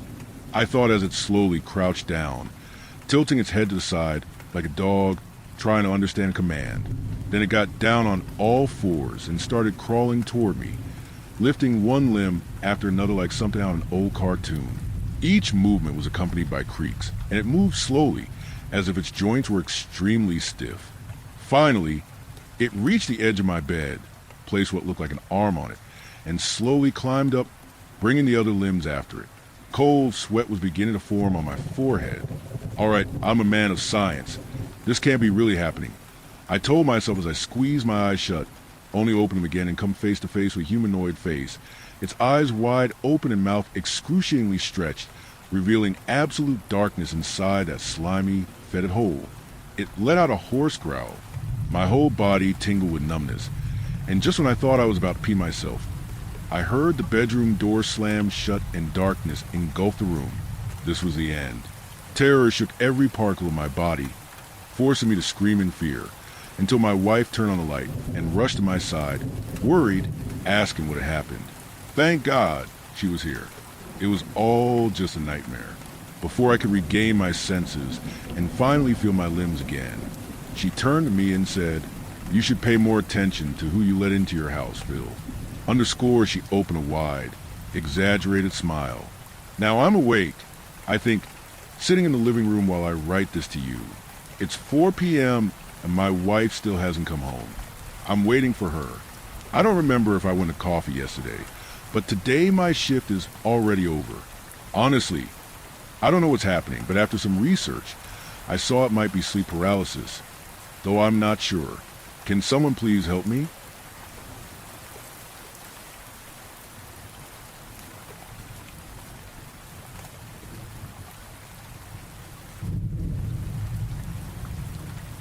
I thought as it slowly crouched down, tilting its head to the side like a dog trying to understand a command. Then it got down on all fours and started crawling toward me, lifting one limb after another like something out of an old cartoon. Each movement was accompanied by creaks, and it moved slowly, as if its joints were extremely stiff. Finally, it reached the edge of my bed, placed what looked like an arm on it, and slowly climbed up, bringing the other limbs after it. Cold sweat was beginning to form on my forehead. All right, I'm a man of science. This can't be really happening. I told myself as I squeezed my eyes shut, only open them again and come face to face with a humanoid face, its eyes wide open and mouth excruciatingly stretched, revealing absolute darkness inside that slimy, fetid hole. It let out a hoarse growl. My whole body tingled with numbness, and just when I thought I was about to pee myself, I heard the bedroom door slam shut and darkness engulfed the room. This was the end. Terror shook every particle of my body, forcing me to scream in fear, until my wife turned on the light and rushed to my side, worried, asking what had happened. Thank God she was here. It was all just a nightmare. Before I could regain my senses and finally feel my limbs again, she turned to me and said, "You should pay more attention to who you let into your house, Phil." Underscore, she opened a wide, exaggerated smile. Now I'm awake, I think, sitting in the living room while I write this to you. It's 4 p.m. and my wife still hasn't come home. I'm waiting for her. I don't remember if I went to coffee yesterday, but today my shift is already over. Honestly, I don't know what's happening, but after some research, I saw it might be sleep paralysis, though I'm not sure. Can someone please help me?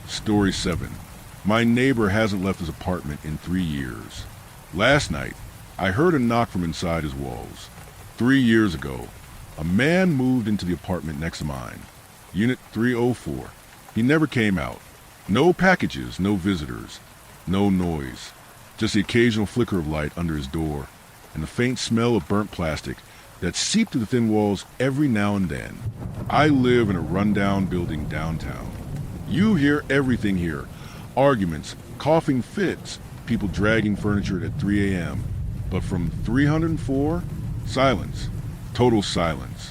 Story 7. My neighbor hasn't left his apartment in 3 years. Last night, I heard a knock from inside his walls. 3 years ago, a man moved into the apartment next to mine, Unit 304. He never came out. No packages, no visitors, no noise. Just the occasional flicker of light under his door, and the faint smell of burnt plastic that seeped through the thin walls every now and then. I live in a rundown building downtown. You hear everything here. Arguments, coughing fits, people dragging furniture at 3 a.m. But from 304, silence. Total silence.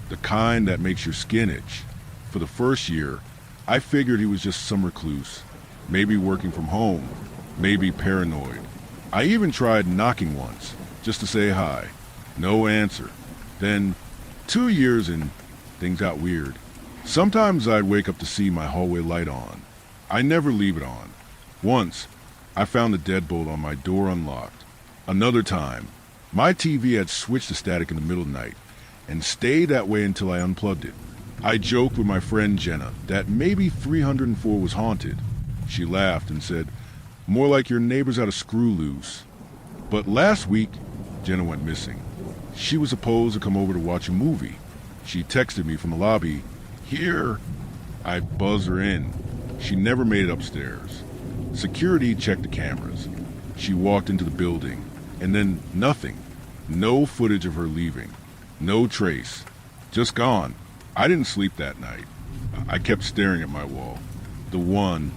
The kind that makes your skin itch. For the first year, I figured he was just some recluse. Maybe working from home. Maybe paranoid. I even tried knocking once, just to say hi. No answer. Then, 2 years and things got weird. Sometimes I'd wake up to see my hallway light on. I never leave it on. Once, I found the deadbolt on my door unlocked. Another time, my TV had switched to static in the middle of the night and stayed that way until I unplugged it. I joked with my friend Jenna that maybe 304 was haunted. She laughed and said, "More like your neighbors had a screw loose." But last week, Jenna went missing. She was supposed to come over to watch a movie. She texted me from the lobby, "Here." I buzzed her in. She never made it upstairs. Security checked the cameras. She walked into the building, and then nothing. No footage of her leaving. No trace. Just gone. I didn't sleep that night. I kept staring at my wall. The one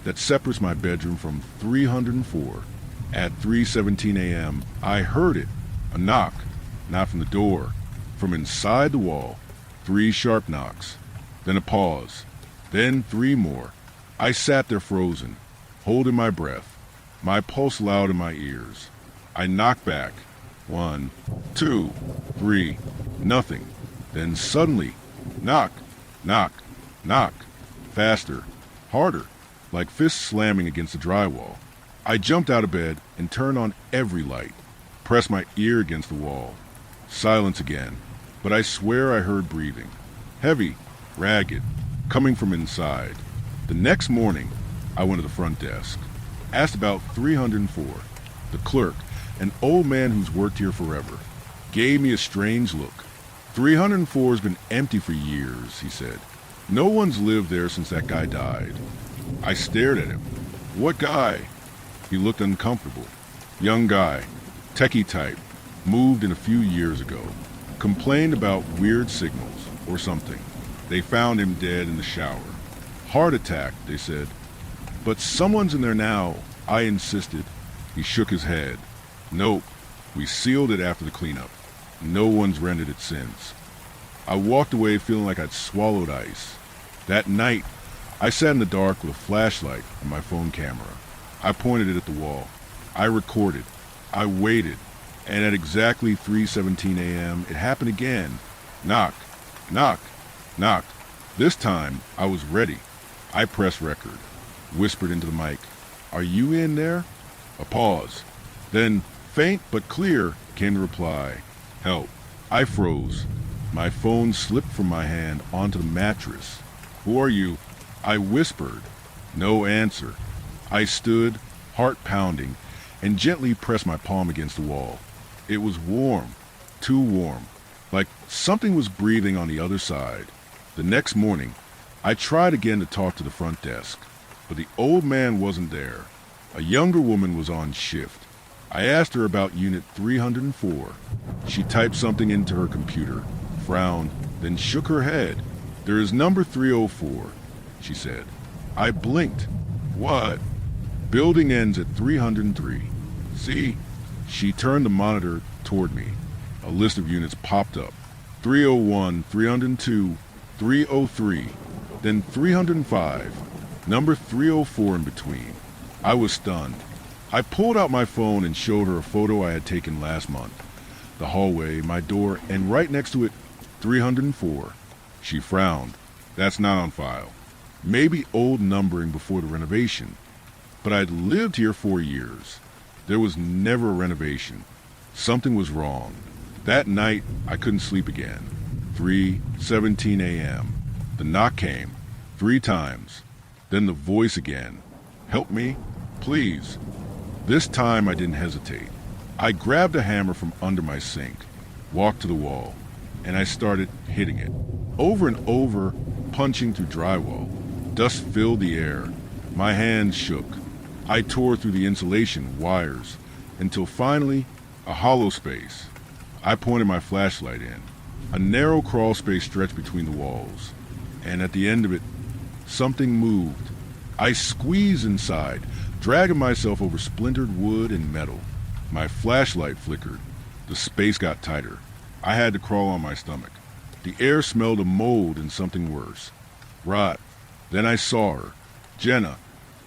that separates my bedroom from 304. At 3:17 a.m., I heard it. A knock. Not from the door. From inside the wall. 3 sharp knocks. Then a pause. Then 3 more. I sat there frozen, holding my breath. my pulse loud in my ears. I knock back. 1, 2, 3, nothing. Then suddenly, knock, knock, knock. Faster, harder, like fists slamming against the drywall. I jumped out of bed and turned on every light, pressed my ear against the wall. Silence again, but I swear I heard breathing. Heavy, ragged, coming from inside. The next morning, I went to the front desk, asked about 304. The clerk, an old man who's worked here forever, gave me a strange look. 304's been empty for years, he said. No one's lived there since that guy died. I stared at him. What guy? He looked uncomfortable. Young guy, techie type, moved in a few years ago. Complained about weird signals or something. They found him dead in the shower. Heart attack, they said. But someone's in there now, I insisted. He shook his head. Nope, we sealed it after the cleanup. No one's rented it since. I walked away feeling like I'd swallowed ice. That night, I sat in the dark with a flashlight and my phone camera. I pointed it at the wall. I recorded. I waited. And at exactly 3:17 a.m., it happened again. Knock, knock, knock. This time, I was ready. I pressed record. Whispered into the mic, "Are you in there?" A pause. Then, faint but clear, came the reply, "Help." I froze. My phone slipped from my hand onto the mattress. "Who are you?" I whispered. No answer. I stood, heart pounding, and gently pressed my palm against the wall. It was warm, too warm, like something was breathing on the other side. The next morning, I tried again to talk to the front desk, but the old man wasn't there. A younger woman was on shift. I asked her about Unit 304. She typed something into her computer, frowned, then shook her head. "There is number 304, she said. I blinked. "What?" "Building ends at 303. See?" She turned the monitor toward me. A list of units popped up. 301, 302, 303, then 305, number 304 in between. I was stunned. I pulled out my phone and showed her a photo I had taken last month. The hallway, my door, and right next to it, 304. She frowned. "That's not on file. Maybe old numbering before the renovation. But I'd lived here 4 years. There was never a renovation. Something was wrong. That night, I couldn't sleep again. 3:17 a.m. The knock came, 3 times. Then the voice again. "Help me, please." This time I didn't hesitate. I grabbed a hammer from under my sink, walked to the wall, and I started hitting it. Over and over, punching through drywall. Dust filled the air. My hands shook. I tore through the insulation, wires, until finally, a hollow space. I pointed my flashlight in. A narrow crawl space stretched between the walls. And at the end of it, something moved. I squeezed inside, dragging myself over splintered wood and metal. My flashlight flickered. The space got tighter. I had to crawl on my stomach. The air smelled of mold and something worse. Rot. Then I saw her, Jenna,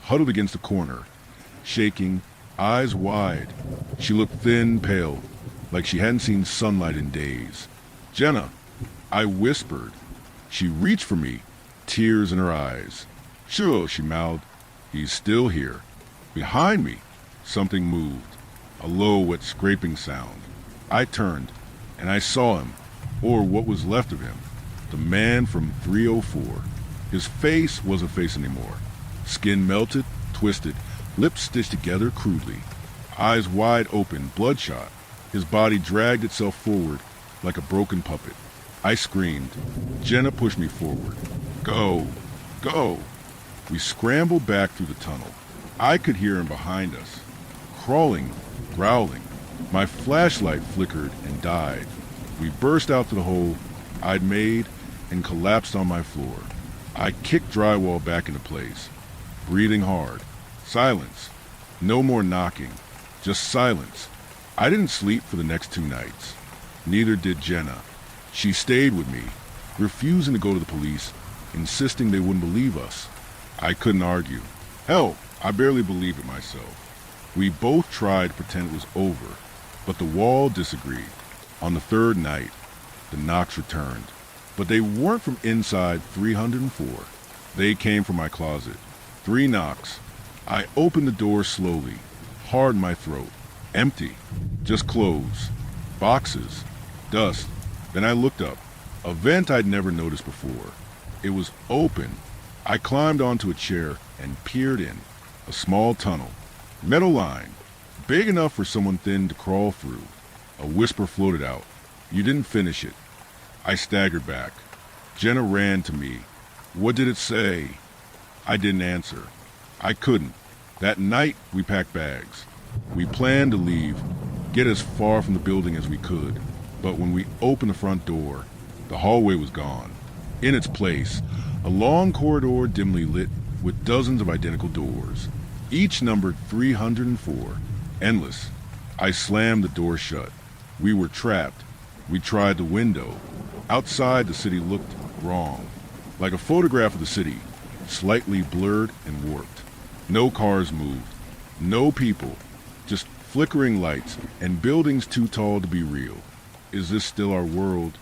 huddled against the corner, shaking, eyes wide. She looked thin, pale, like she hadn't seen sunlight in days. "Jenna," I whispered. She reached for me, tears in her eyes. "Sure," she mouthed. "He's still here." Behind me, something moved, a low, wet scraping sound. I turned, and I saw him, or what was left of him, the man from 304. His face wasn't a face anymore. Skin melted, twisted, lips stitched together crudely. Eyes wide open, bloodshot. His body dragged itself forward like a broken puppet. I screamed. Jenna pushed me forward. "Go! Go!" We scrambled back through the tunnel. I could hear him behind us, crawling, growling. My flashlight flickered and died. We burst out to the hole I'd made and collapsed on my floor. I kicked drywall back into place, breathing hard. Silence. No more knocking. Just silence. I didn't sleep for the next 2 nights. Neither did Jenna. She stayed with me, refusing to go to the police, insisting they wouldn't believe us. I couldn't argue. Hell, I barely believed it myself. We both tried to pretend it was over, but the wall disagreed. On the third night, the knocks returned, but they weren't from inside 304. They came from my closet. 3 knocks. I opened the door slowly, hard in my throat. Empty. Just clothes. Boxes. Dust. Then I looked up. A vent I'd never noticed before. It was open. I climbed onto a chair and peered in. A small tunnel. Metal line. Big enough for someone thin to crawl through. A whisper floated out. "You didn't finish it." I staggered back. Jenna ran to me. "What did it say?" I didn't answer. I couldn't. That night, we packed bags. We planned to leave, get as far from the building as we could. But when we opened the front door, the hallway was gone. In its place, a long corridor dimly lit with dozens of identical doors, each numbered 304. Endless. I slammed the door shut. We were trapped. We tried the window. Outside, the city looked wrong. Like a photograph of the city, slightly blurred and warped. No cars moved. No people. Just flickering lights and buildings too tall to be real. Is this still our world?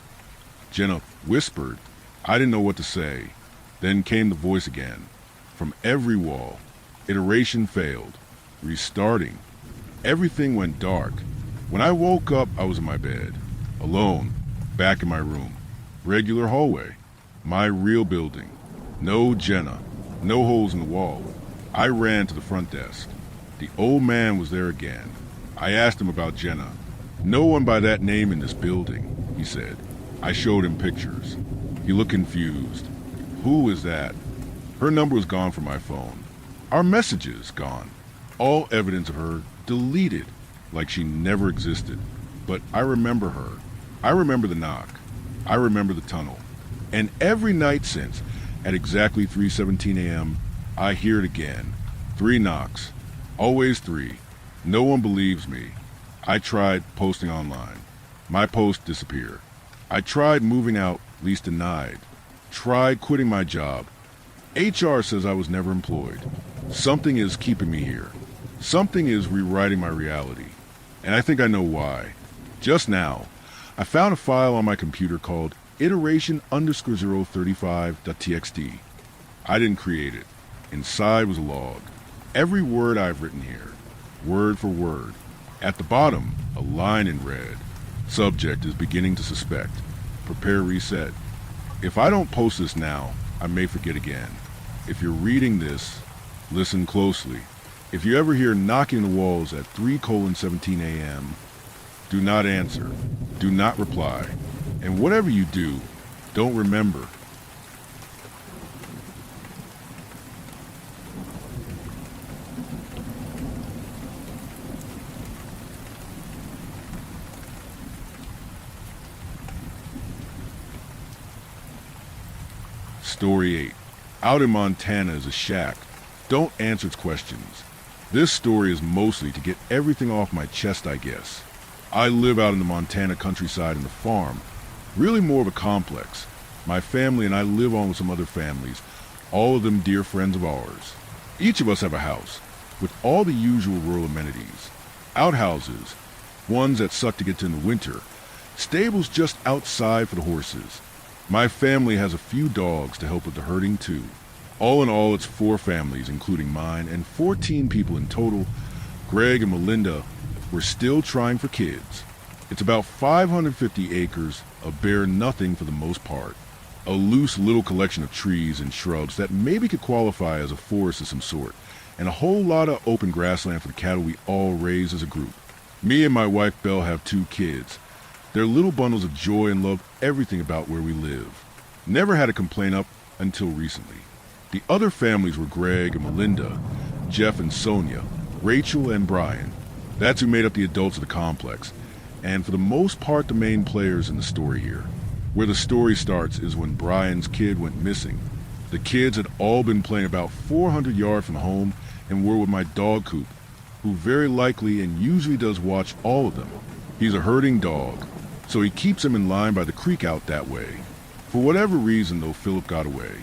Jenna whispered. I didn't know what to say. Then came the voice again. From every wall. Iteration failed. Restarting. Everything went dark. When I woke up, I was in my bed. Alone. Back in my room. Regular hallway. My real building. No Jenna. No holes in the wall. I ran to the front desk. The old man was there again. I asked him about Jenna. "No one by that name in this building," he said. I showed him pictures. He looked confused. "Who is that?" Her number was gone from my phone. Our messages gone. All evidence of her deleted, like she never existed. But I remember her. I remember the knock. I remember the tunnel. And every night since, at exactly 3:17 a.m., I hear it again. 3 knocks. Always 3. No one believes me. I tried posting online. My posts disappear. I tried moving out, lease denied. Tried quitting my job. HR says I was never employed. Something is keeping me here. Something is rewriting my reality. And I think I know why. Just now, I found a file on my computer called iteration_035.txt. I didn't create it. Inside was a log. Every word I've written here. Word for word. At the bottom, a line in red. Subject is beginning to suspect. Prepare reset. If I don't post this now, I may forget again. If you're reading this, listen closely. If you ever hear knocking the walls at 3:17 a.m., do not answer. Do not reply. And whatever you do, don't remember. Story 8. Out in Montana is a shack. Don't answer its questions. This story is mostly to get everything off my chest, I guess. I live out in the Montana countryside in the farm. Really more of a complex. My family and I live on with some other families, all of them dear friends of ours. Each of us have a house, with all the usual rural amenities. Outhouses, ones that suck to get to in the winter. Stables just outside for the horses. My family has a few dogs to help with the herding too. All in all, it's 4 families, including mine, and 14 people in total. Greg and Melinda were still trying for kids. It's about 550 acres of bare nothing for the most part. A loose little collection of trees and shrubs that maybe could qualify as a forest of some sort, and a whole lot of open grassland for the cattle we all raise as a group. Me and my wife Belle have 2 kids. They're little bundles of joy and love everything about where we live. Never had a complaint up until recently. The other families were Greg and Melinda, Jeff and Sonia, Rachel and Brian. That's who made up the adults of the complex, and for the most part the main players in the story here. Where the story starts is when Brian's kid went missing. The kids had all been playing about 400 yards from home and were with my dog Coop, who very likely and usually does watch all of them. He's a herding dog, so he keeps them in line by the creek out that way. For whatever reason, though, Philip got away.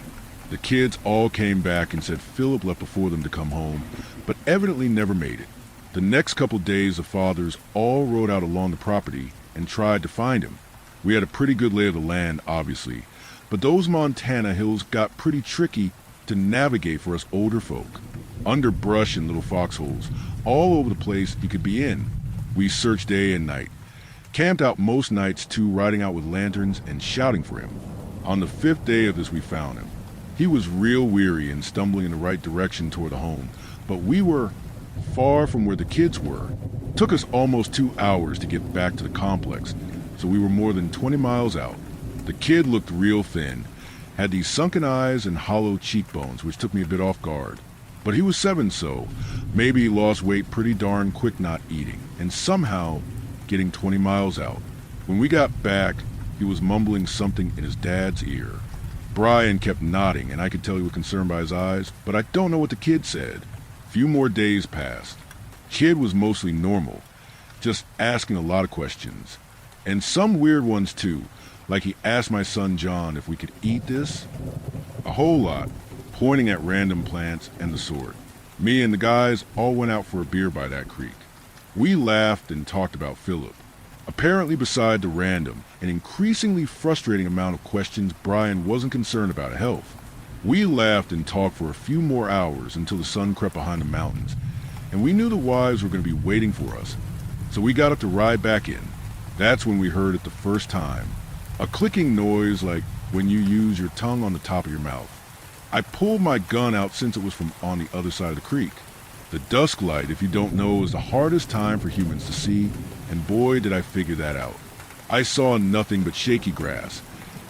The kids all came back and said Philip left before them to come home, but evidently never made it. The next couple days, the fathers all rode out along the property and tried to find him. We had a pretty good lay of the land, obviously, but those Montana hills got pretty tricky to navigate for us older folk. Underbrush and little foxholes, all over the place you could be in. We searched day and night, camped out most nights too, riding out with lanterns and shouting for him. On the 5th day of this, we found him. He was real weary and stumbling in the right direction toward the home, but we were far from where the kids were. It took us almost 2 hours to get back to the complex, so we were more than 20 miles out. The kid looked real thin, had these sunken eyes and hollow cheekbones, which took me a bit off guard. But he was 7, so maybe he lost weight pretty darn quick not eating, and somehow getting 20 miles out. When we got back, he was mumbling something in his dad's ear. Brian kept nodding, and I could tell he was concerned by his eyes, but I don't know what the kid said. A few more days passed. Kid was mostly normal, just asking a lot of questions. And some weird ones too, like he asked my son John if we could eat this. A whole lot, pointing at random plants and the sort. Me and the guys all went out for a beer by that creek. We laughed and talked about Philip. Apparently, beside the random and increasingly frustrating amount of questions, Brian wasn't concerned about health. We laughed and talked for a few more hours until the sun crept behind the mountains, and we knew the wives were going to be waiting for us, so we got up to ride back in. That's when we heard it the first time. A clicking noise like when you use your tongue on the top of your mouth. I pulled my gun out since it was from on the other side of the creek. The dusk light, if you don't know, is the hardest time for humans to see, and boy did I figure that out. I saw nothing but shaky grass.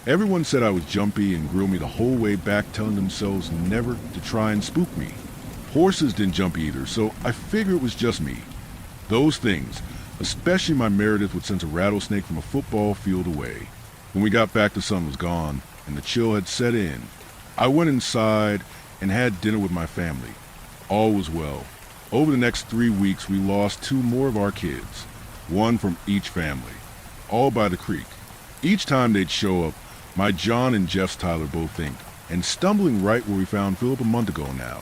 Everyone said I was jumpy and grilled me the whole way back, telling themselves never to try and spook me. Horses didn't jump either, so I figure it was just me. Those things, especially my Meredith, would sense a rattlesnake from a football field away. When we got back, the sun was gone, and the chill had set in. I went inside and had dinner with my family. All was well. Over the next 3 weeks, we lost 2 more of our kids, one from each family, all by the creek. Each time they'd show up, my John and Jeff's Tyler both inked, and stumbling right where we found Philip a month ago now.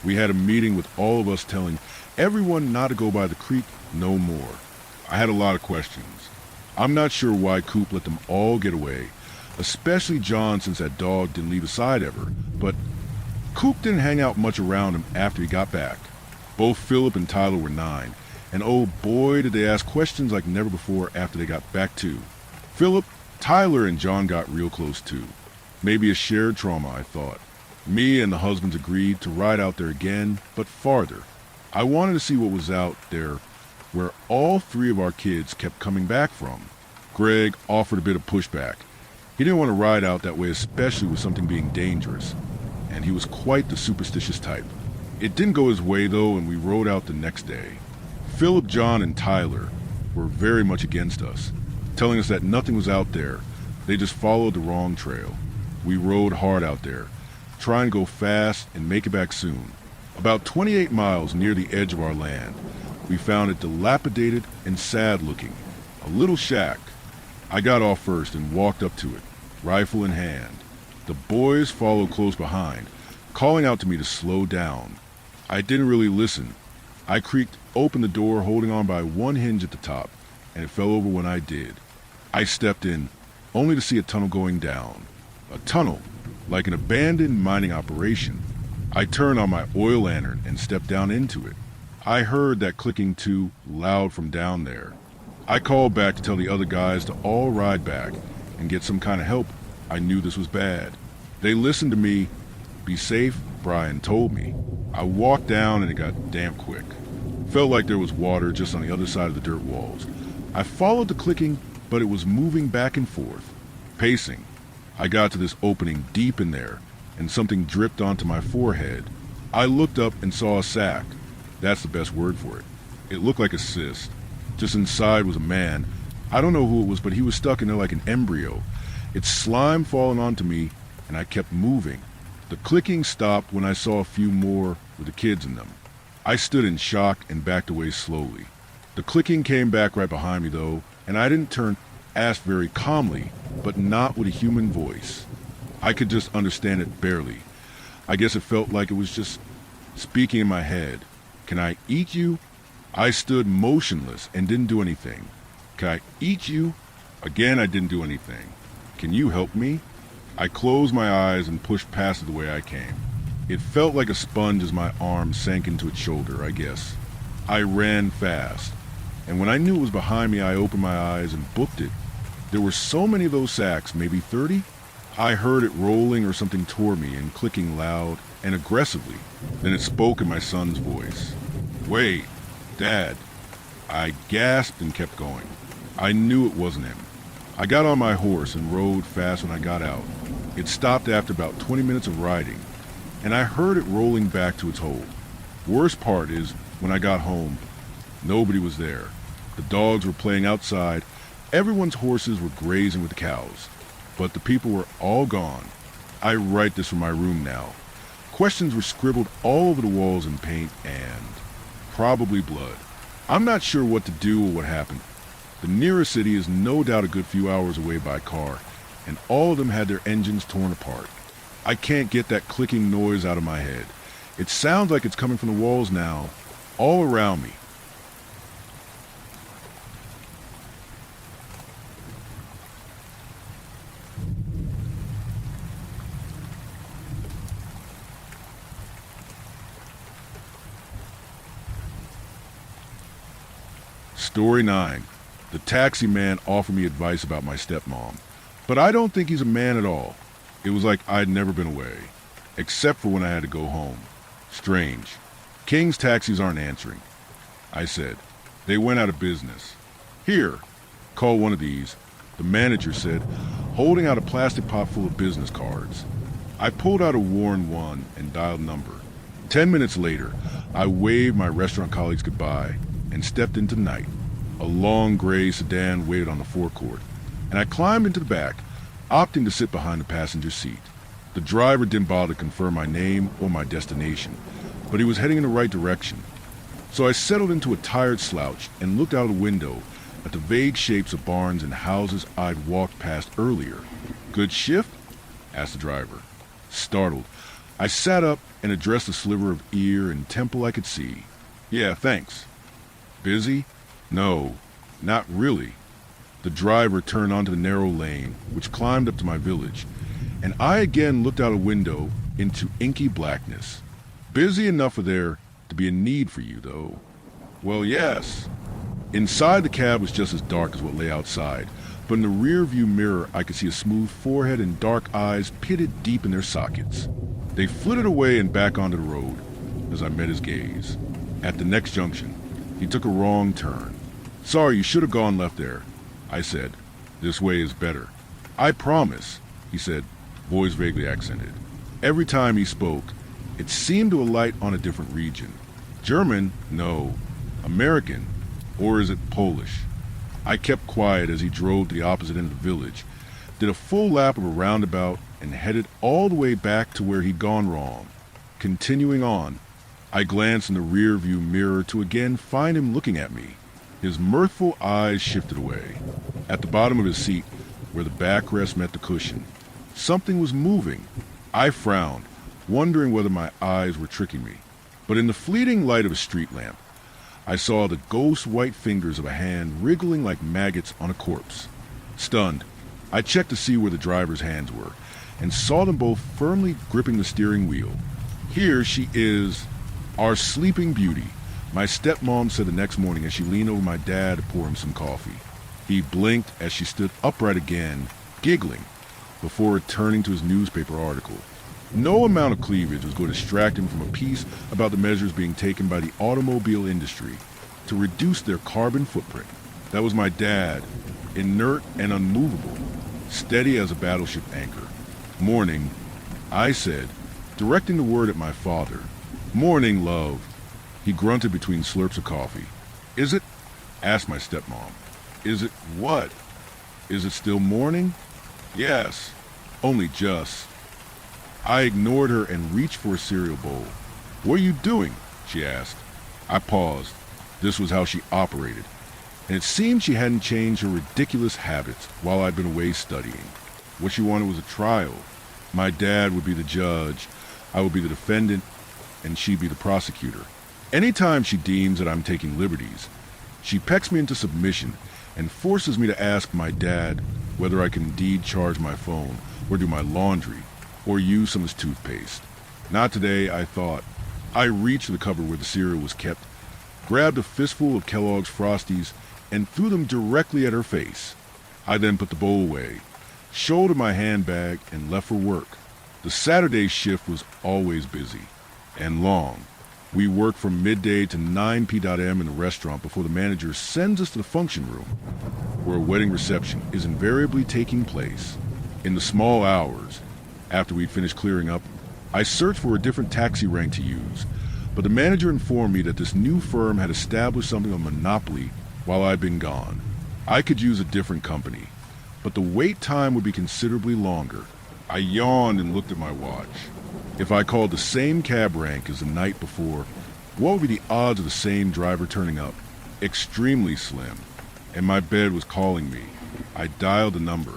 We had a meeting with all of us telling everyone not to go by the creek no more. I had a lot of questions. I'm not sure why Coop let them all get away, especially John, since that dog didn't leave his side ever, but Coop didn't hang out much around him after he got back. Both Philip and Tyler were 9, and oh boy did they ask questions like never before after they got back too. Philip, Tyler, and John got real close too. Maybe a shared trauma, I thought. Me and the husbands agreed to ride out there again, but farther. I wanted to see what was out there where all 3 of our kids kept coming back from. Greg offered a bit of pushback. He didn't want to ride out that way, especially with something being dangerous, and he was quite the superstitious type. It didn't go his way though, and we rode out the next day. Philip, John, and Tyler were very much against us, telling us that nothing was out there. They just followed the wrong trail. We rode hard out there, trying to go fast and make it back soon. About 28 miles near the edge of our land, we found it dilapidated and sad looking, a little shack. I got off first and walked up to it, rifle in hand. The boys followed close behind, calling out to me to slow down. I didn't really listen. I creaked open the door, holding on by one hinge at the top, and it fell over when I did. I stepped in, only to see a tunnel going down. A tunnel, like an abandoned mining operation. I turned on my oil lantern and stepped down into it. I heard that clicking too loud from down there. I called back to tell the other guys to all ride back and get some kind of help. I knew this was bad. They listened to me. Be safe, Brian told me. I walked down and it got damp quick. Felt like there was water just on the other side of the dirt walls. I followed the clicking, but it was moving back and forth, pacing. I got to this opening deep in there, and something dripped onto my forehead. I looked up and saw a sack. That's the best word for it. It looked like a cyst. Just inside was a man. I don't know who it was, but he was stuck in there like an embryo. Its slime falling onto me, and I kept moving. The clicking stopped when I saw a few more with the kids in them. I stood in shock and backed away slowly. The clicking came back right behind me, though, and I didn't turn, asked very calmly, but not with a human voice. I could just understand it barely. I guess it felt like it was just speaking in my head. Can I eat you? I stood motionless and didn't do anything. Can I eat you? Again, I didn't do anything. Can you help me? I closed my eyes and pushed past it the way I came. It felt like a sponge as my arm sank into its shoulder, I guess. I ran fast, and when I knew it was behind me, I opened my eyes and booked it. There were so many of those sacks, maybe 30. I heard it rolling or something toward me and clicking loud and aggressively. Then it spoke in my son's voice. Wait, Dad. I gasped and kept going. I knew it wasn't him. I got on my horse and rode fast when I got out. It stopped after about 20 minutes of riding, and I heard it rolling back to its hole. Worst part is, when I got home, nobody was there. The dogs were playing outside. Everyone's horses were grazing with the cows, but the people were all gone. I write this from my room now. Questions were scribbled all over the walls in paint and probably blood. I'm not sure what to do or what happened. The nearest city is no doubt a good few hours away by car, and all of them had their engines torn apart. I can't get that clicking noise out of my head. It sounds like it's coming from the walls now, all around me. Story 9. The taxi man offered me advice about my stepmom, but I don't think he's a man at all. It was like I'd never been away, except for when I had to go home. Strange. King's taxis aren't answering. I said. They went out of business. Here, call one of these, the manager said, holding out a plastic pot full of business cards. I pulled out a worn one and dialed number. 10 minutes later, I waved my restaurant colleagues goodbye and stepped into Night. A long gray sedan waited on the forecourt, and I climbed into the back, opting to sit behind the passenger seat. The driver didn't bother to confirm my name or my destination, but he was heading in the right direction. So I settled into a tired slouch and looked out of the window at the vague shapes of barns and houses I'd walked past earlier. Good shift? Asked the driver. Startled, I sat up and addressed the sliver of ear and temple I could see. Yeah, thanks. Busy? No, not really. The driver turned onto the narrow lane, which climbed up to my village, and I again looked out a window into inky blackness. Busy enough for there to be a need for you, though. Well, yes. Inside the cab was just as dark as what lay outside, but in the rear-view mirror I could see a smooth forehead and dark eyes pitted deep in their sockets. They flitted away and back onto the road as I met his gaze. At the next junction, he took a wrong turn. Sorry, you should have gone left there, I said. This way is better. I promise, he said, voice vaguely accented. Every time he spoke, it seemed to alight on a different region. German? No. American? Or is it Polish? I kept quiet as he drove to the opposite end of the village, did a full lap of a roundabout, and headed all the way back to where he'd gone wrong. Continuing on, I glanced in the rear-view mirror to again find him looking at me. His mirthful eyes shifted away. At the bottom of his seat, where the backrest met the cushion, something was moving. I frowned, wondering whether my eyes were tricking me. But in the fleeting light of a street lamp, I saw the ghost white fingers of a hand wriggling like maggots on a corpse. Stunned, I checked to see where the driver's hands were, and saw them both firmly gripping the steering wheel. Here she is, our sleeping beauty, my stepmom said the next morning as she leaned over my dad to pour him some coffee. He blinked as she stood upright again, giggling, before returning to his newspaper article. No amount of cleavage was going to distract him from a piece about the measures being taken by the automobile industry to reduce their carbon footprint. That was my dad, inert and unmovable, steady as a battleship anchor. Morning, I said, directing the word at my father. Morning, love. He grunted between slurps of coffee. Is it? Asked my stepmom. Is it what? Is it still morning? Yes, only just. I ignored her and reached for a cereal bowl. What are you doing? She asked. I paused. This was how she operated, and it seemed she hadn't changed her ridiculous habits while I'd been away studying. What she wanted was a trial. My dad would be the judge, I would be the defendant, and she'd be the prosecutor. Anytime she deems that I'm taking liberties, she pecks me into submission and forces me to ask my dad whether I can indeed charge my phone or do my laundry or use some of his toothpaste. Not today, I thought. I reached for the cupboard where the cereal was kept, grabbed a fistful of Kellogg's Frosties, and threw them directly at her face. I then put the bowl away, shouldered my handbag, and left for work. The Saturday shift was always busy and long. We worked from midday to 9 p.m. in the restaurant before the manager sends us to the function room, where a wedding reception is invariably taking place. In the small hours, after we'd finished clearing up, I searched for a different taxi rank to use, but the manager informed me that this new firm had established something of a monopoly while I'd been gone. I could use a different company, but the wait time would be considerably longer. I yawned and looked at my watch. If I called the same cab rank as the night before, what would be the odds of the same driver turning up? Extremely slim, and my bed was calling me. I dialed the number.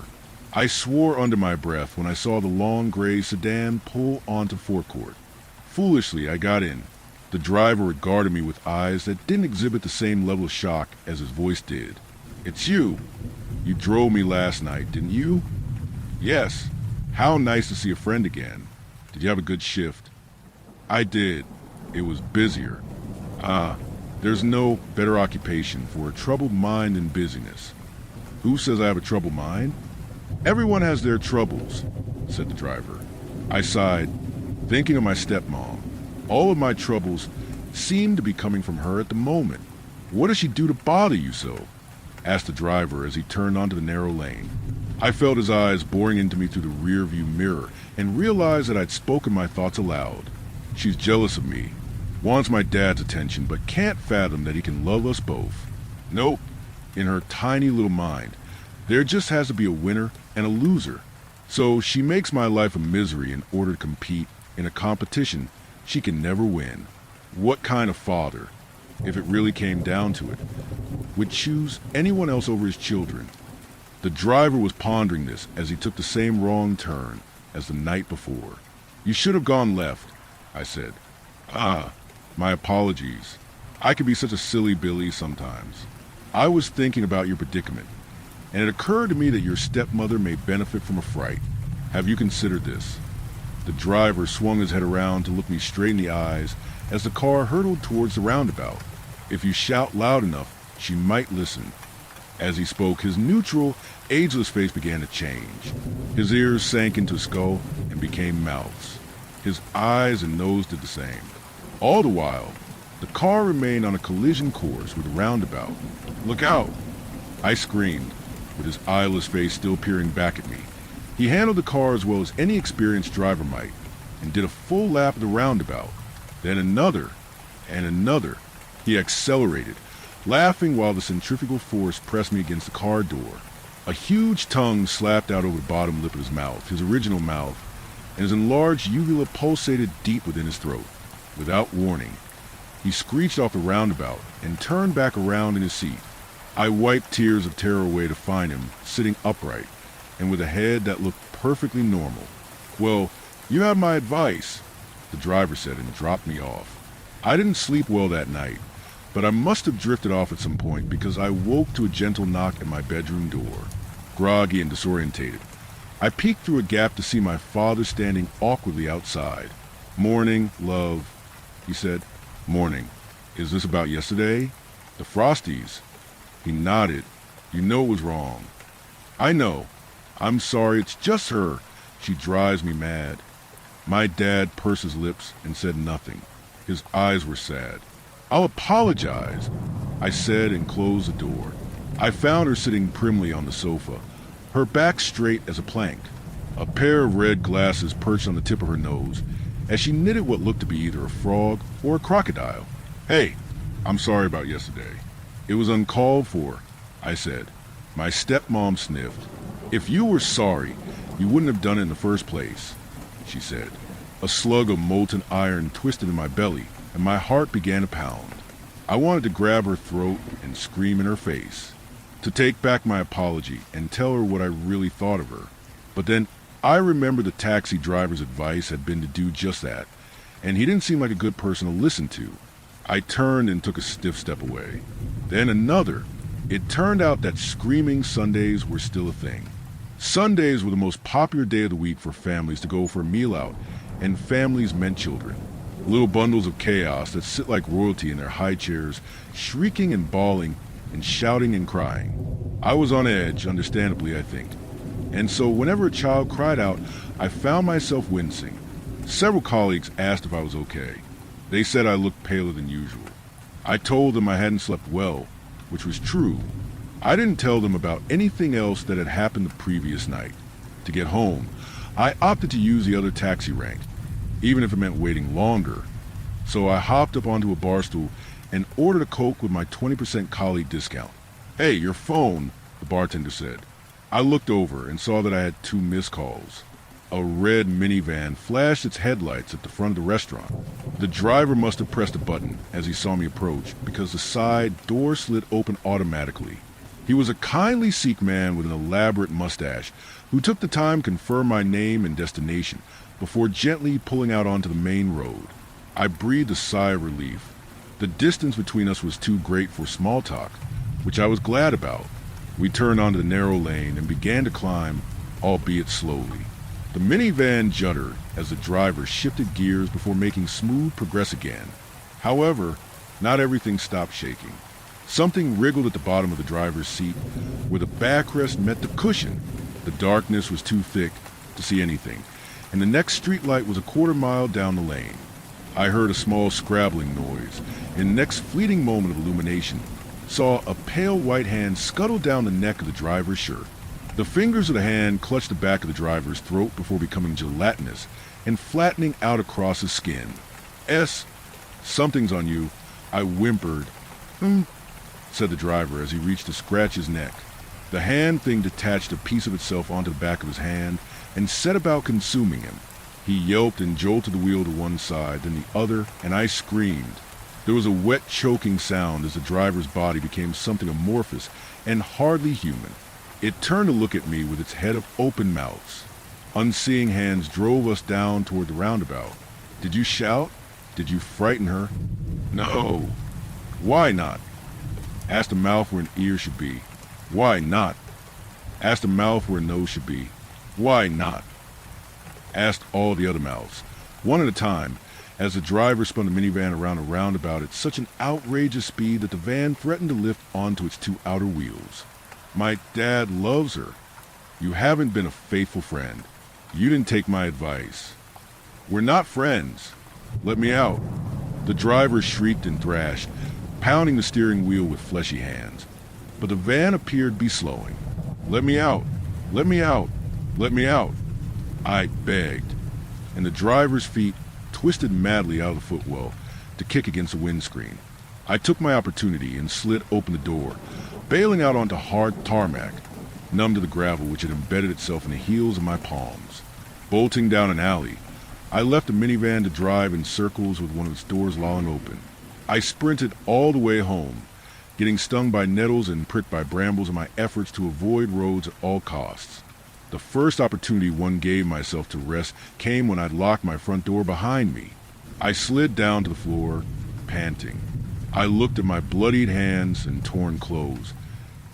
I swore under my breath when I saw the long gray sedan pull onto forecourt. Foolishly, I got in. The driver regarded me with eyes that didn't exhibit the same level of shock as his voice did. "It's you. You drove me last night, didn't you?" "Yes. How nice to see a friend again. Did you have a good shift?" "I did. It was busier." There's no better occupation for a troubled mind than busyness." "Who says I have a troubled mind?" "Everyone has their troubles," said the driver. I sighed, thinking of my stepmom. All of my troubles seemed to be coming from her at the moment. "What does she do to bother you so?" asked the driver as he turned onto the narrow lane. I felt his eyes boring into me through the rear-view mirror and realized that I'd spoken my thoughts aloud. "She's jealous of me, wants my dad's attention, but can't fathom that he can love us both." Nope, in her tiny little mind, there just has to be a winner and a loser. So she makes my life a misery in order to compete in a competition she can never win. What kind of father, if it really came down to it, would choose anyone else over his children? The driver was pondering this as he took the same wrong turn as the night before. "You should have gone left," I said. My apologies. I can be such a silly Billy sometimes. I was thinking about your predicament, and it occurred to me that your stepmother may benefit from a fright. Have you considered this?" The driver swung his head around to look me straight in the eyes as the car hurtled towards the roundabout. "If you shout loud enough, she might listen." As he spoke, his neutral, ageless face began to change. His ears sank into his skull and became mouths. His eyes and nose did the same. All the while, the car remained on a collision course with the roundabout. "Look out!" I screamed, with his eyeless face still peering back at me. He handled the car as well as any experienced driver might, and did a full lap of the roundabout. Then another, and another. He accelerated, laughing while the centrifugal force pressed me against the car door. A huge tongue slapped out over the bottom lip of his mouth, his original mouth, and his enlarged uvula pulsated deep within his throat. Without warning, he screeched off the roundabout and turned back around in his seat. I wiped tears of terror away to find him sitting upright and with a head that looked perfectly normal. "Well, you have my advice," the driver said, and dropped me off. I didn't sleep well that night, but I must have drifted off at some point because I woke to a gentle knock at my bedroom door. Groggy and disorientated, I peeked through a gap to see my father standing awkwardly outside. "Morning, love," he said. "Morning. Is this about yesterday? The Frosties?" He nodded. "You know it was wrong." "I know. I'm sorry, it's just her. She drives me mad." My dad pursed his lips and said nothing. His eyes were sad. "I'll apologize," I said and closed the door. I found her sitting primly on the sofa, her back straight as a plank, a pair of red glasses perched on the tip of her nose, as she knitted what looked to be either a frog or a crocodile. "Hey, I'm sorry about yesterday. It was uncalled for," I said. My stepmom sniffed. "If you were sorry, you wouldn't have done it in the first place," she said. A slug of molten iron twisted in my belly, and my heart began to pound. I wanted to grab her throat and scream in her face, to take back my apology and tell her what I really thought of her. But then I remembered the taxi driver's advice had been to do just that, and he didn't seem like a good person to listen to. I turned and took a stiff step away. Then another. It turned out that screaming Sundays were still a thing. Sundays were the most popular day of the week for families to go for a meal out, and families meant children. Little bundles of chaos that sit like royalty in their high chairs, shrieking and bawling and shouting and crying. I was on edge, understandably, I think. And so whenever a child cried out, I found myself wincing. Several colleagues asked if I was okay. They said I looked paler than usual. I told them I hadn't slept well, which was true. I didn't tell them about anything else that had happened the previous night. To get home, I opted to use the other taxi rank, even if it meant waiting longer. So I hopped up onto a bar stool and ordered a Coke with my 20% colleague discount. "Hey, your phone," the bartender said. I looked over and saw that I had 2 missed calls. A red minivan flashed its headlights at the front of the restaurant. The driver must have pressed a button as he saw me approach, because the side door slid open automatically. He was a kindly Sikh man with an elaborate mustache who took the time to confirm my name and destination before gently pulling out onto the main road. I breathed a sigh of relief. The distance between us was too great for small talk, which I was glad about. We turned onto the narrow lane and began to climb, albeit slowly. The minivan juddered as the driver shifted gears before making smooth progress again. However, not everything stopped shaking. Something wriggled at the bottom of the driver's seat where the backrest met the cushion. The darkness was too thick to see anything, and the next streetlight was a quarter-mile down the lane. I heard a small scrabbling noise, and the next fleeting moment of illumination saw a pale white hand scuttle down the neck of the driver's shirt. The fingers of the hand clutched the back of the driver's throat before becoming gelatinous and flattening out across his skin. Something's on you," I whimpered. Said the driver as he reached to scratch his neck. The hand thing detached a piece of itself onto the back of his hand and set about consuming him. He yelped and jolted the wheel to one side, then the other, and I screamed. There was a wet, choking sound as the driver's body became something amorphous and hardly human. It turned to look at me with its head of open mouths. Unseeing hands drove us down toward the roundabout. "Did you shout? Did you frighten her?" "No." "Why not?" "Asked a mouth where an ear should be." "Why not?" "Asked a mouth where a nose should be." "Why not?" Asked all the other mouths, one at a time, as the driver spun the minivan around a roundabout at such an outrageous speed that the van threatened to lift onto its 2 outer wheels. "My dad loves her." "You haven't been a faithful friend. You didn't take my advice." "We're not friends." "Let me out." The driver shrieked and thrashed, pounding the steering wheel with fleshy hands. But the van appeared to be slowing. "Let me out. Let me out. Let me out." I begged, and the driver's feet twisted madly out of the footwell to kick against the windscreen. I took my opportunity and slid open the door, bailing out onto hard tarmac, numb to the gravel which had embedded itself in the heels of my palms. Bolting down an alley, I left the minivan to drive in circles with one of its doors lolling open. I sprinted all the way home, getting stung by nettles and pricked by brambles in my efforts to avoid roads at all costs. The first opportunity one gave myself to rest came when I'd locked my front door behind me. I slid down to the floor, panting. I looked at my bloodied hands and torn clothes,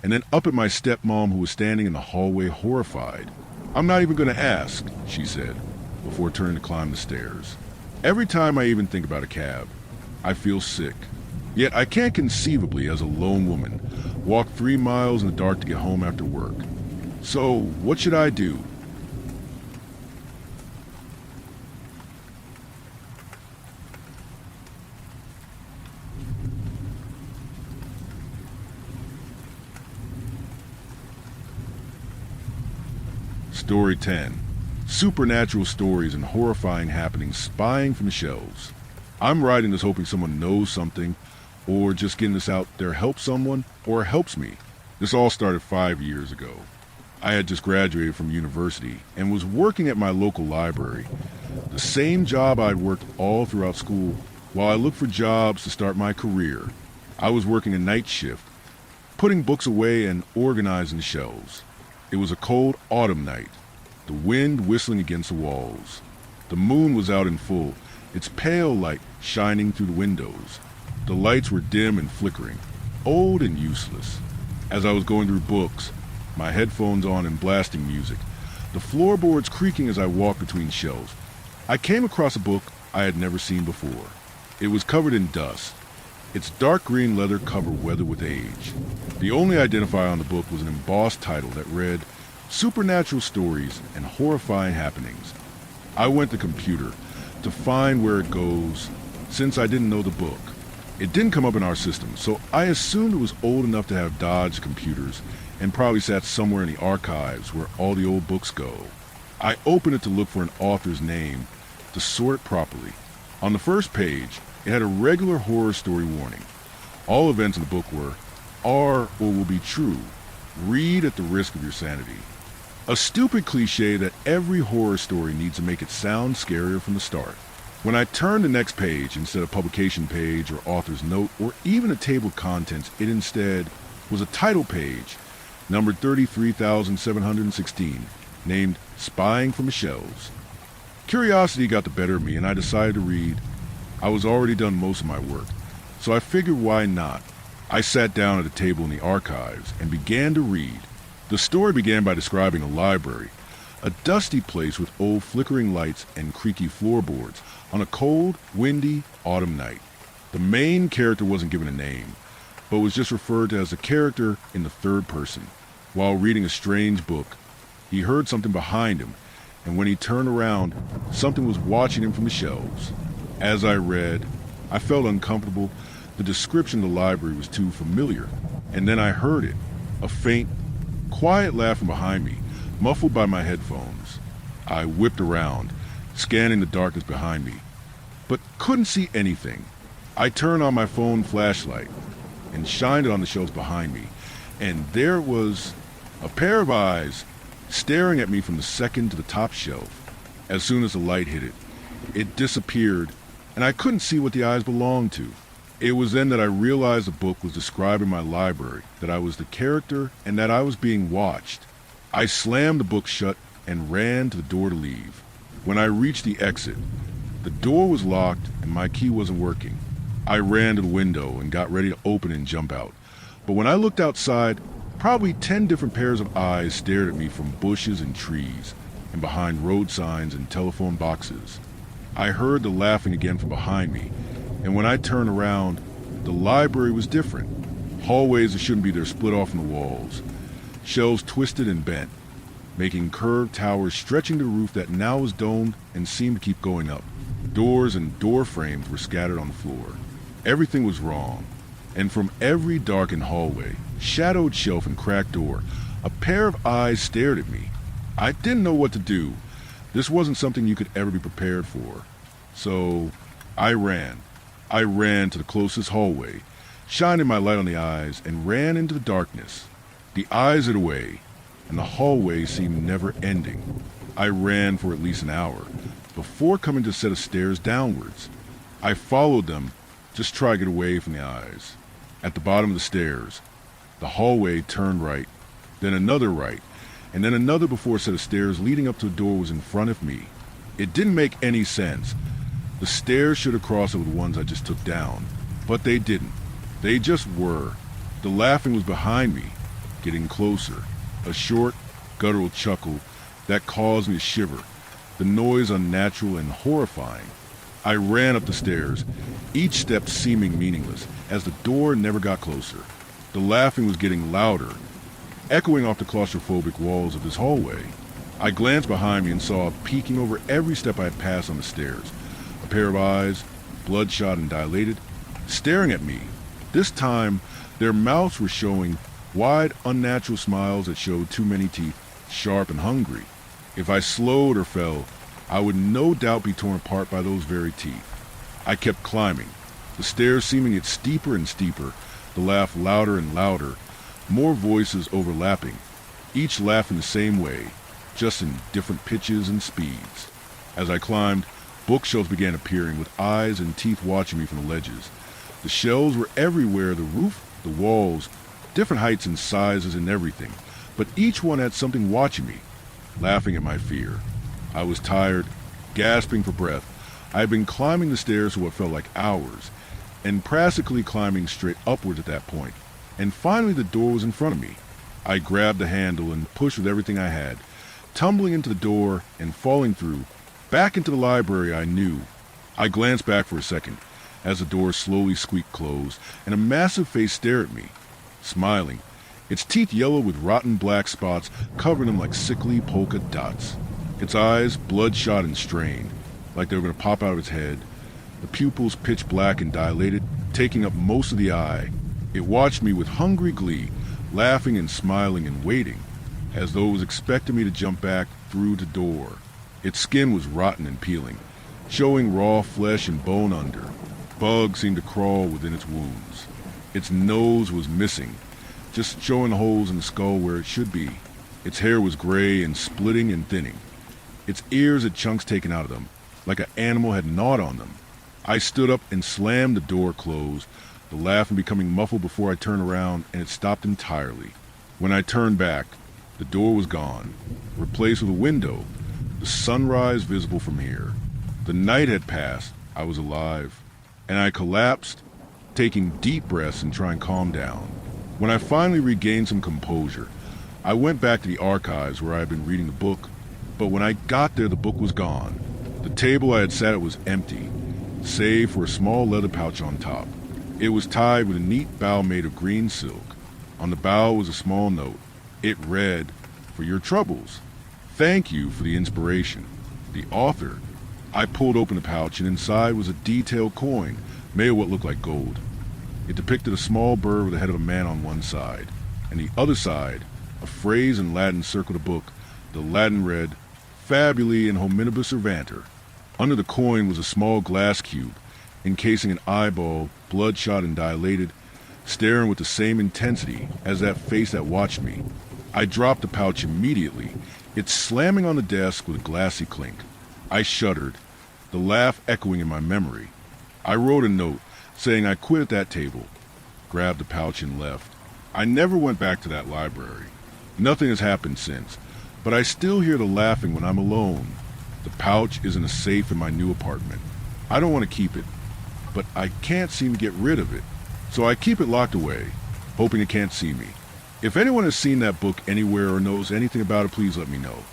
and then up at my stepmom who was standing in the hallway horrified. "I'm not even going to ask," she said, before turning to climb the stairs. Every time I even think about a cab, I feel sick. Yet I can't conceivably, as a lone woman, walk 3 miles in the dark to get home after work. So, what should I do? Story 10. Supernatural stories and horrifying happenings spying from the shelves. I'm writing this hoping someone knows something, or just getting this out there helps someone, or helps me. This all started 5 years ago. I had just graduated from university and was working at my local library, the same job I'd worked all throughout school while I looked for jobs to start my career. I was working a night shift, putting books away and organizing the shelves. It was a cold autumn night, the wind whistling against the walls. The moon was out in full, its pale light shining through the windows. The lights were dim and flickering, old and useless. As I was going through books, my headphones on and blasting music, the floorboards creaking as I walked between shelves, I came across a book I had never seen before. It was covered in dust, its dark green leather cover weathered with age. The only identifier on the book was an embossed title that read, Supernatural Stories and Horrifying Happenings. I went to the computer to find where it goes, since I didn't know the book. It didn't come up in our system, so I assumed it was old enough to have dodged computers and probably sat somewhere in the archives where all the old books go. I opened it to look for an author's name to sort it properly. On the first page, it had a regular horror story warning. All events in the book were, are or will be true. Read at the risk of your sanity. A stupid cliche that every horror story needs to make it sound scarier from the start. When I turned the next page instead of publication page or author's note or even a table of contents, it instead was a title page, numbered 33,716, named Spying from the Shelves. Curiosity got the better of me and I decided to read. I was already done most of my work, so I figured why not. I sat down at a table in the archives and began to read. The story began by describing a library, a dusty place with old flickering lights and creaky floorboards on a cold, windy autumn night. The main character wasn't given a name, but was just referred to as a character in the third person. While reading a strange book, he heard something behind him, and when he turned around, something was watching him from the shelves. As I read, I felt uncomfortable. The description of the library was too familiar, and then I heard it, a faint, quiet laugh from behind me, muffled by my headphones. I whipped around, scanning the darkness behind me, but couldn't see anything. I turned on my phone flashlight and shined it on the shelves behind me, and there it was, a pair of eyes staring at me from the second to the top shelf. As soon as the light hit it, it disappeared, and I couldn't see what the eyes belonged to. It was then that I realized the book was describing my library, that I was the character, and that I was being watched. I slammed the book shut and ran to the door to leave. When I reached the exit, the door was locked and my key wasn't working. I ran to the window and got ready to open and jump out. But when I looked outside, probably 10 different pairs of eyes stared at me from bushes and trees and behind road signs and telephone boxes. I heard the laughing again from behind me, and when I turned around, the library was different. Hallways that shouldn't be there split off from the walls. Shelves twisted and bent, making curved towers stretching to the roof that now was domed and seemed to keep going up. Doors and door frames were scattered on the floor. Everything was wrong, and from every darkened hallway, shadowed shelf and cracked door, a pair of eyes stared at me. I didn't know what to do. This wasn't something you could ever be prepared for. So I ran. I ran to the closest hallway, shining my light on the eyes, and ran into the darkness. The eyes hid away, and the hallway seemed never-ending. I ran for at least an hour, before coming to a set of stairs downwards. I followed them, just try to get away from the eyes. At the bottom of the stairs, the hallway turned right, then another right, and then another before a set of stairs leading up to a door was in front of me. It didn't make any sense. The stairs should have crossed over the ones I just took down, but they didn't. They just were. The laughing was behind me, getting closer. A short, guttural chuckle that caused me to shiver. The noise unnatural and horrifying. I ran up the stairs, each step seeming meaningless, as the door never got closer. The laughing was getting louder, echoing off the claustrophobic walls of this hallway. I glanced behind me and saw, peeking over every step I had passed on the stairs, a pair of eyes, bloodshot and dilated, staring at me. This time, their mouths were showing wide, unnatural smiles that showed too many teeth, sharp and hungry. If I slowed or fell, I would no doubt be torn apart by those very teeth. I kept climbing, the stairs seeming to get steeper and steeper, the laugh louder and louder, more voices overlapping, each laughing the same way, just in different pitches and speeds. As I climbed, bookshelves began appearing with eyes and teeth watching me from the ledges. The shelves were everywhere, the roof, the walls, different heights and sizes and everything, but each one had something watching me, laughing at my fear. I was tired, gasping for breath. I had been climbing the stairs for what felt like hours, and practically climbing straight upwards at that point. And finally the door was in front of me. I grabbed the handle and pushed with everything I had, tumbling into the door and falling through, back into the library I knew. I glanced back for a second as the door slowly squeaked closed and a massive face stared at me, smiling, its teeth yellow with rotten black spots covering them like sickly polka dots. Its eyes bloodshot and strained, like they were going to pop out of its head. The pupils pitch black and dilated, taking up most of the eye. It watched me with hungry glee, laughing and smiling and waiting, as though it was expecting me to jump back through the door. Its skin was rotten and peeling, showing raw flesh and bone under. Bugs seemed to crawl within its wounds. Its nose was missing, just showing holes in the skull where it should be. Its hair was gray and splitting and thinning. Its ears had chunks taken out of them, like an animal had gnawed on them. I stood up and slammed the door closed, the laughing becoming muffled before I turned around, and it stopped entirely. When I turned back, the door was gone, replaced with a window, the sunrise visible from here. The night had passed, I was alive, and I collapsed, taking deep breaths and trying to calm down. When I finally regained some composure, I went back to the archives where I had been reading the book, but when I got there the book was gone. The table I had sat at was empty, save for a small leather pouch on top. It was tied with a neat bow made of green silk. On the bow was a small note. It read, "For your troubles. Thank you for the inspiration. The author." I pulled open the pouch, and inside was a detailed coin made of what looked like gold. It depicted a small bird with the head of a man on one side, and the other side, a phrase in Latin circled the book. The Latin read, "Fabuli in hominibus servanter." Under the coin was a small glass cube, encasing an eyeball, bloodshot and dilated, staring with the same intensity as that face that watched me. I dropped the pouch immediately, it slamming on the desk with a glassy clink. I shuddered, the laugh echoing in my memory. I wrote a note saying I quit at that table, grabbed the pouch and left. I never went back to that library. Nothing has happened since, but I still hear the laughing when I'm alone. The pouch is in a safe in my new apartment. I don't want to keep it, but I can't seem to get rid of it, so I keep it locked away, hoping it can't see me. If anyone has seen that book anywhere or knows anything about it, please let me know.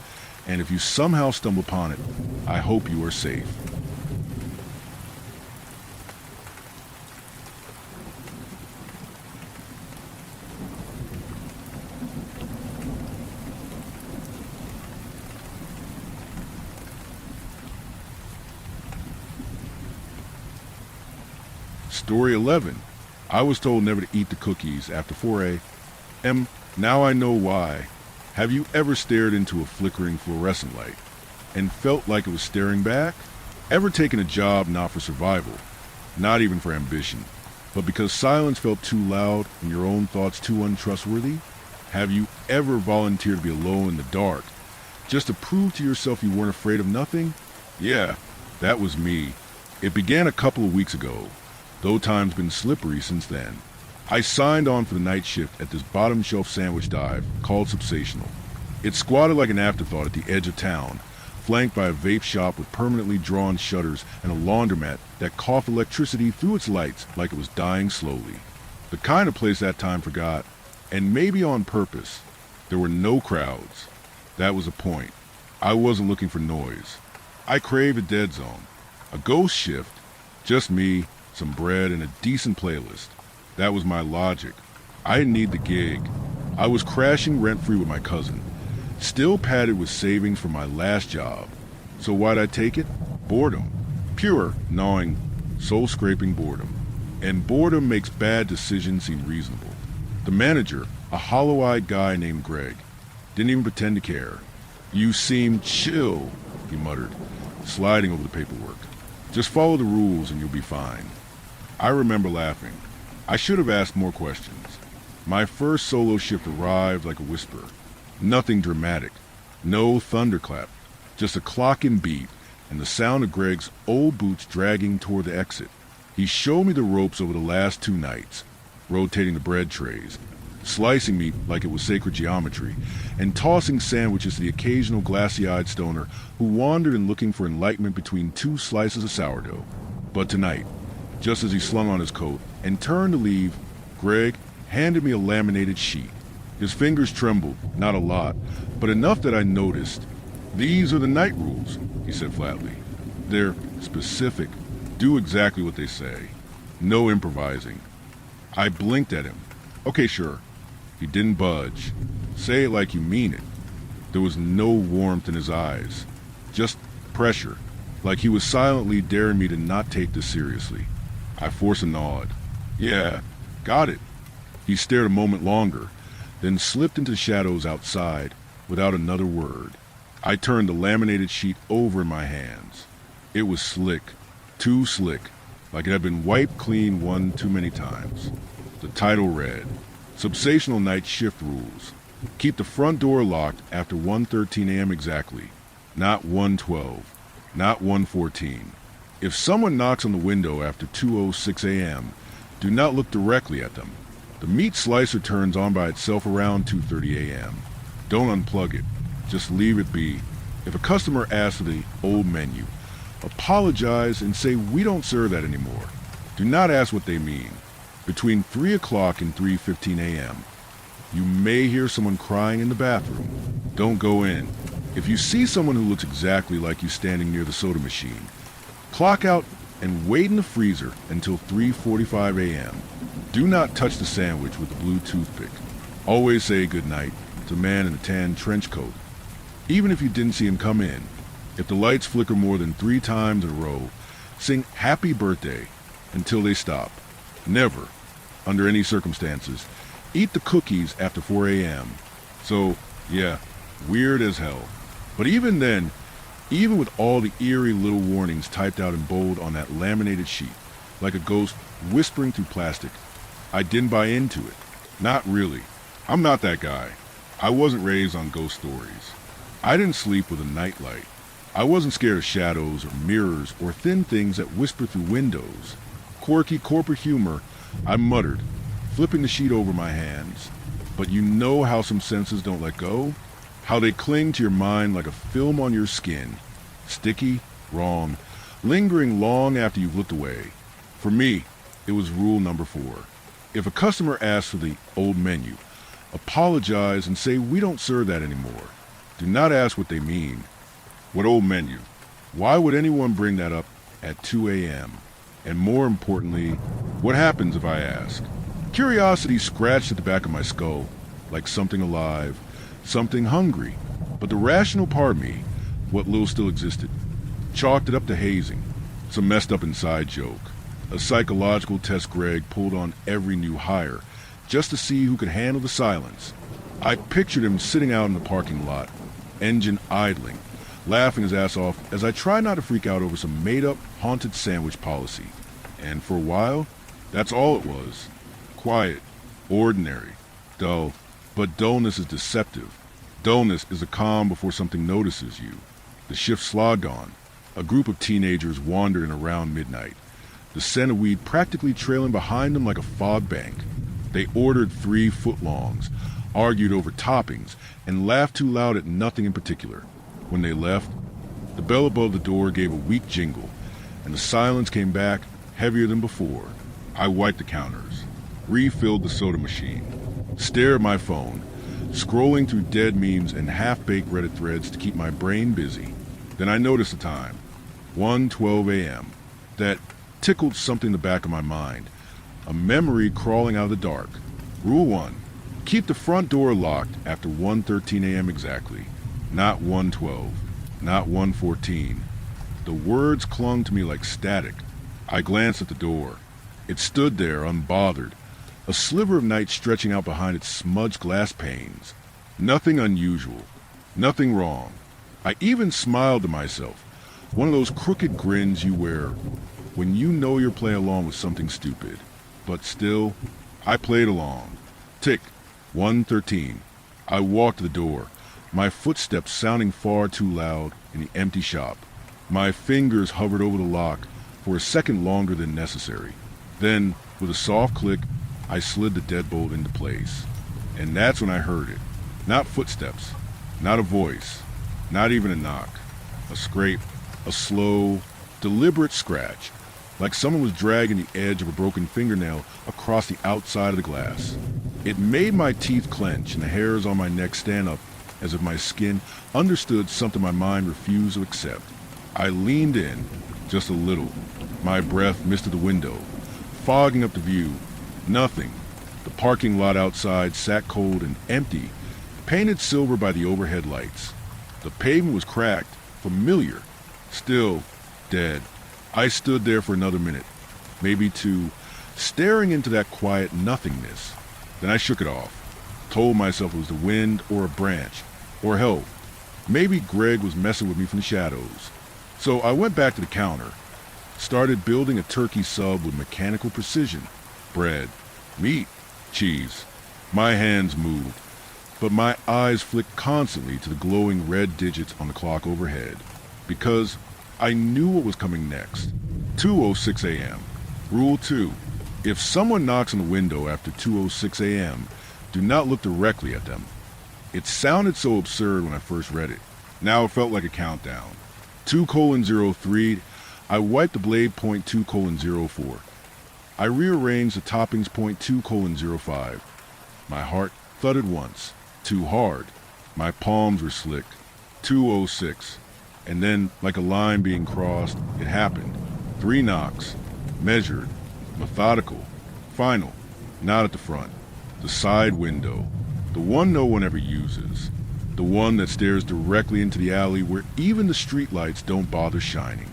And if you somehow stumble upon it, I hope you are safe. Story 11. I was told never to eat the cookies after 4 a.m. Now I know why. Have you ever stared into a flickering fluorescent light and felt like it was staring back? Ever taken a job not for survival, not even for ambition, but because silence felt too loud and your own thoughts too untrustworthy? Have you ever volunteered to be alone in the dark, just to prove to yourself you weren't afraid of nothing? Yeah, that was me. It began a couple of weeks ago, though time's been slippery since then. I signed on for the night shift at this bottom shelf sandwich dive called Subsational. It squatted like an afterthought at the edge of town, flanked by a vape shop with permanently drawn shutters and a laundromat that coughed electricity through its lights like it was dying slowly. The kind of place that time forgot, and maybe on purpose. There were no crowds. That was the point. I wasn't looking for noise. I craved a dead zone, a ghost shift, just me, some bread, and a decent playlist. That was my logic. I didn't need the gig. I was crashing rent-free with my cousin, still padded with savings from my last job. So why'd I take it? Boredom. Pure, gnawing, soul-scraping boredom. And boredom makes bad decisions seem reasonable. The manager, a hollow-eyed guy named Greg, didn't even pretend to care. "You seem chill," he muttered, sliding over the paperwork. "Just follow the rules and you'll be fine." I remember laughing. I should have asked more questions. My first solo shift arrived like a whisper. Nothing dramatic. No thunderclap. Just a clock and beat, and the sound of Greg's old boots dragging toward the exit. He showed me the ropes over the last 2 nights, rotating the bread trays, slicing meat like it was sacred geometry, and tossing sandwiches to the occasional glassy-eyed stoner who wandered in looking for enlightenment between 2 slices of sourdough. But tonight, Just as he slung on his coat and turned to leave, Greg handed me a laminated sheet. His fingers trembled, not a lot, but enough that I noticed. "These are the night rules," he said flatly. "They're specific. Do exactly what they say. No improvising." I blinked at him. "Okay, sure." He didn't budge. "Say it like you mean it." There was no warmth in his eyes, just pressure, like he was silently daring me to not take this seriously. I forced a nod. "Yeah, got it." He stared a moment longer, then slipped into shadows outside without another word. I turned the laminated sheet over in my hands. It was slick, too slick, like it had been wiped clean one too many times. The title read, "Subsational Night Shift Rules. Keep the front door locked after 1:13 a.m. exactly, not 1:12, not 1:14. If someone knocks on the window after 2:06 a.m., do not look directly at them. The meat slicer turns on by itself around 2:30 a.m. Don't unplug it. Just leave it be. If a customer asks for the old menu, apologize and say we don't serve that anymore. Do not ask what they mean. Between 3 o'clock and 3:15 a.m., you may hear someone crying in the bathroom. Don't go in. If you see someone who looks exactly like you standing near the soda machine, clock out and wait in the freezer until 3:45 a.m. Do not touch the sandwich with the blue toothpick. Always say goodnight to the man in the tan trench coat. Even if you didn't see him come in, if the lights flicker more than 3 times in a row, sing happy birthday until they stop. Never, under any circumstances, eat the cookies after 4 a.m. So, yeah, weird as hell. But even then, even with all the eerie little warnings typed out in bold on that laminated sheet, like a ghost whispering through plastic, I didn't buy into it. Not really. I'm not that guy. I wasn't raised on ghost stories. I didn't sleep with a nightlight. I wasn't scared of shadows or mirrors or thin things that whisper through windows. Quirky corporate humor, I muttered, flipping the sheet over my hands. But you know how some senses don't let go? How they cling to your mind like a film on your skin. Sticky, wrong, lingering long after you've looked away. For me, it was rule number 4. If a customer asks for the old menu, apologize and say we don't serve that anymore. Do not ask what they mean. What old menu? Why would anyone bring that up at 2 a.m.? And more importantly, what happens if I ask? Curiosity scratched at the back of my skull, like something alive, something hungry. But the rational part of me, what little still existed, chalked it up to hazing, some messed up inside joke. A psychological test Greg pulled on every new hire, just to see who could handle the silence. I pictured him sitting out in the parking lot, engine idling, laughing his ass off as I tried not to freak out over some made-up, haunted sandwich policy. And for a while, that's all it was. Quiet, ordinary, dull. But dullness is deceptive. Dullness is a calm before something notices you. The shift slogged on. A group of teenagers wandering around midnight, the scent of weed practically trailing behind them like a fog bank. They ordered 3 footlongs, argued over toppings, and laughed too loud at nothing in particular. When they left, the bell above the door gave a weak jingle, and the silence came back heavier than before. I wiped the counters, refilled the soda machine, stared at my phone, scrolling through dead memes and half-baked Reddit threads to keep my brain busy. Then I noticed the time, 1:12 a.m. That tickled something in the back of my mind, a memory crawling out of the dark. Rule 1, keep the front door locked after 1:13 a.m. exactly, not 1:12, not 1:14. The words clung to me like static. I glanced at the door. It stood there, unbothered, a sliver of night stretching out behind its smudged glass panes. Nothing unusual, nothing wrong. I even smiled to myself, one of those crooked grins you wear when you know you're playing along with something stupid. But still, I played along. Tick, 1:13. I walked to the door, my footsteps sounding far too loud in the empty shop. My fingers hovered over the lock for a second longer than necessary. Then, with a soft click, I slid the deadbolt into place. And that's when I heard it. Not footsteps, not a voice, not even a knock. A scrape, a slow, deliberate scratch, like someone was dragging the edge of a broken fingernail across the outside of the glass. It made my teeth clench and the hairs on my neck stand up as if my skin understood something my mind refused to accept. I leaned in, just a little. My breath misted the window, fogging up the view. Nothing. The parking lot outside sat cold and empty, painted silver by the overhead lights. The pavement was cracked, familiar, still dead. I stood there for another minute, maybe two, staring into that quiet nothingness. Then I shook it off, told myself it was the wind or a branch, or hell, maybe Greg was messing with me from the shadows. So I went back to the counter, started building a turkey sub with mechanical precision. Bread, meat, cheese. My hands moved, but my eyes flicked constantly to the glowing red digits on the clock overhead, because I knew what was coming next. 2:06 a.m. Rule 2. If someone knocks on the window after 2:06 a.m., do not look directly at them. It sounded so absurd when I first read it. Now it felt like a countdown. 2:03, I wiped the blade point 2:04. I rearranged the toppings point 2:05. My heart thudded once, too hard. My palms were slick. 2:06. And then, like a line being crossed, it happened. 3 knocks. Measured. Methodical. Final. Not at the front. The side window. The one no one ever uses. The one that stares directly into the alley where even the streetlights don't bother shining.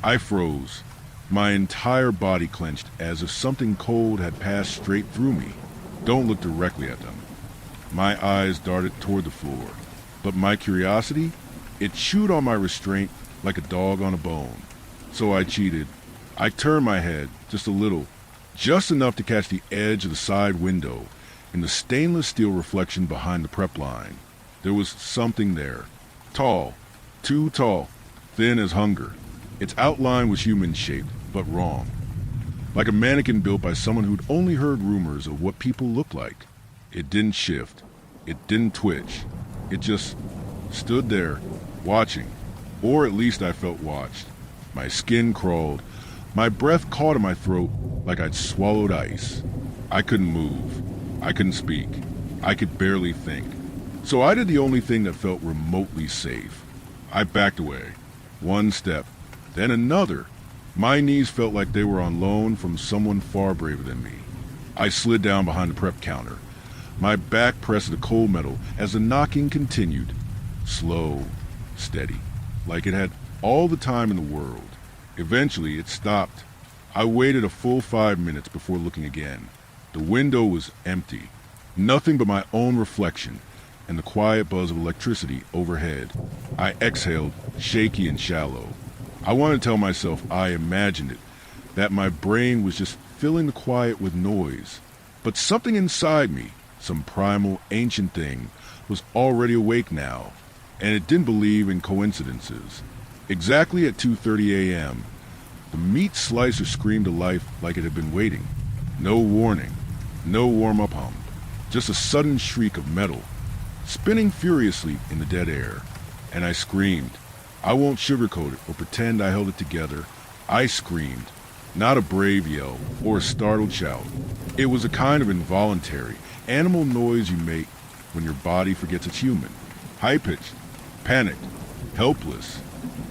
I froze. My entire body clenched as if something cold had passed straight through me. Don't look directly at them. My eyes darted toward the floor. But my curiosity? It chewed on my restraint like a dog on a bone. So I cheated. I turned my head, just a little, just enough to catch the edge of the side window in the stainless steel reflection behind the prep line. There was something there. Tall. Too tall. Thin as hunger. Its outline was human-shaped, but wrong. Like a mannequin built by someone who'd only heard rumors of what people looked like. It didn't shift. It didn't twitch. It just stood there, watching. Or at least I felt watched. My skin crawled. My breath caught in my throat like I'd swallowed ice. I couldn't move. I couldn't speak. I could barely think. So I did the only thing that felt remotely safe. I backed away. 1 step, then another. My knees felt like they were on loan from someone far braver than me. I slid down behind the prep counter. My back pressed the cold metal as the knocking continued. Slow, steady, like it had all the time in the world. Eventually, it stopped. I waited a full 5 minutes before looking again. The window was empty. Nothing but my own reflection and the quiet buzz of electricity overhead. I exhaled, shaky and shallow. I wanted to tell myself I imagined it, that my brain was just filling the quiet with noise. But something inside me, some primal, ancient thing, was already awake now, and it didn't believe in coincidences. Exactly at 2:30 a.m., the meat slicer screamed to life like it had been waiting. No warning, no warm-up hum, just a sudden shriek of metal, spinning furiously in the dead air. And I screamed. I won't sugarcoat it or pretend I held it together. I screamed, not a brave yell or a startled shout. It was a kind of involuntary, animal noise you make when your body forgets it's human. High-pitched, panicked, helpless.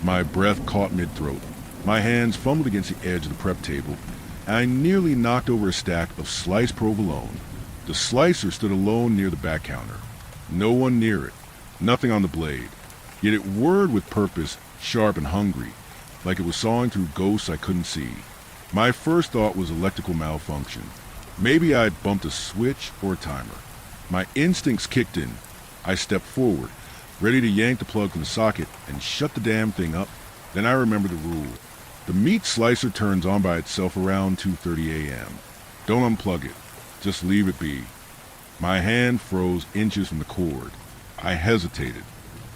My breath caught mid-throat. My hands fumbled against the edge of the prep table, and I nearly knocked over a stack of sliced provolone. The slicer stood alone near the back counter. No one near it, nothing on the blade. Yet it whirred with purpose, sharp and hungry, like it was sawing through ghosts I couldn't see. My first thought was electrical malfunction. Maybe I'd bumped a switch or a timer. My instincts kicked in. I stepped forward, ready to yank the plug from the socket and shut the damn thing up. Then I remembered the rule. The meat slicer turns on by itself around 2:30 a.m. Don't unplug it. Just leave it be. My hand froze inches from the cord. I hesitated.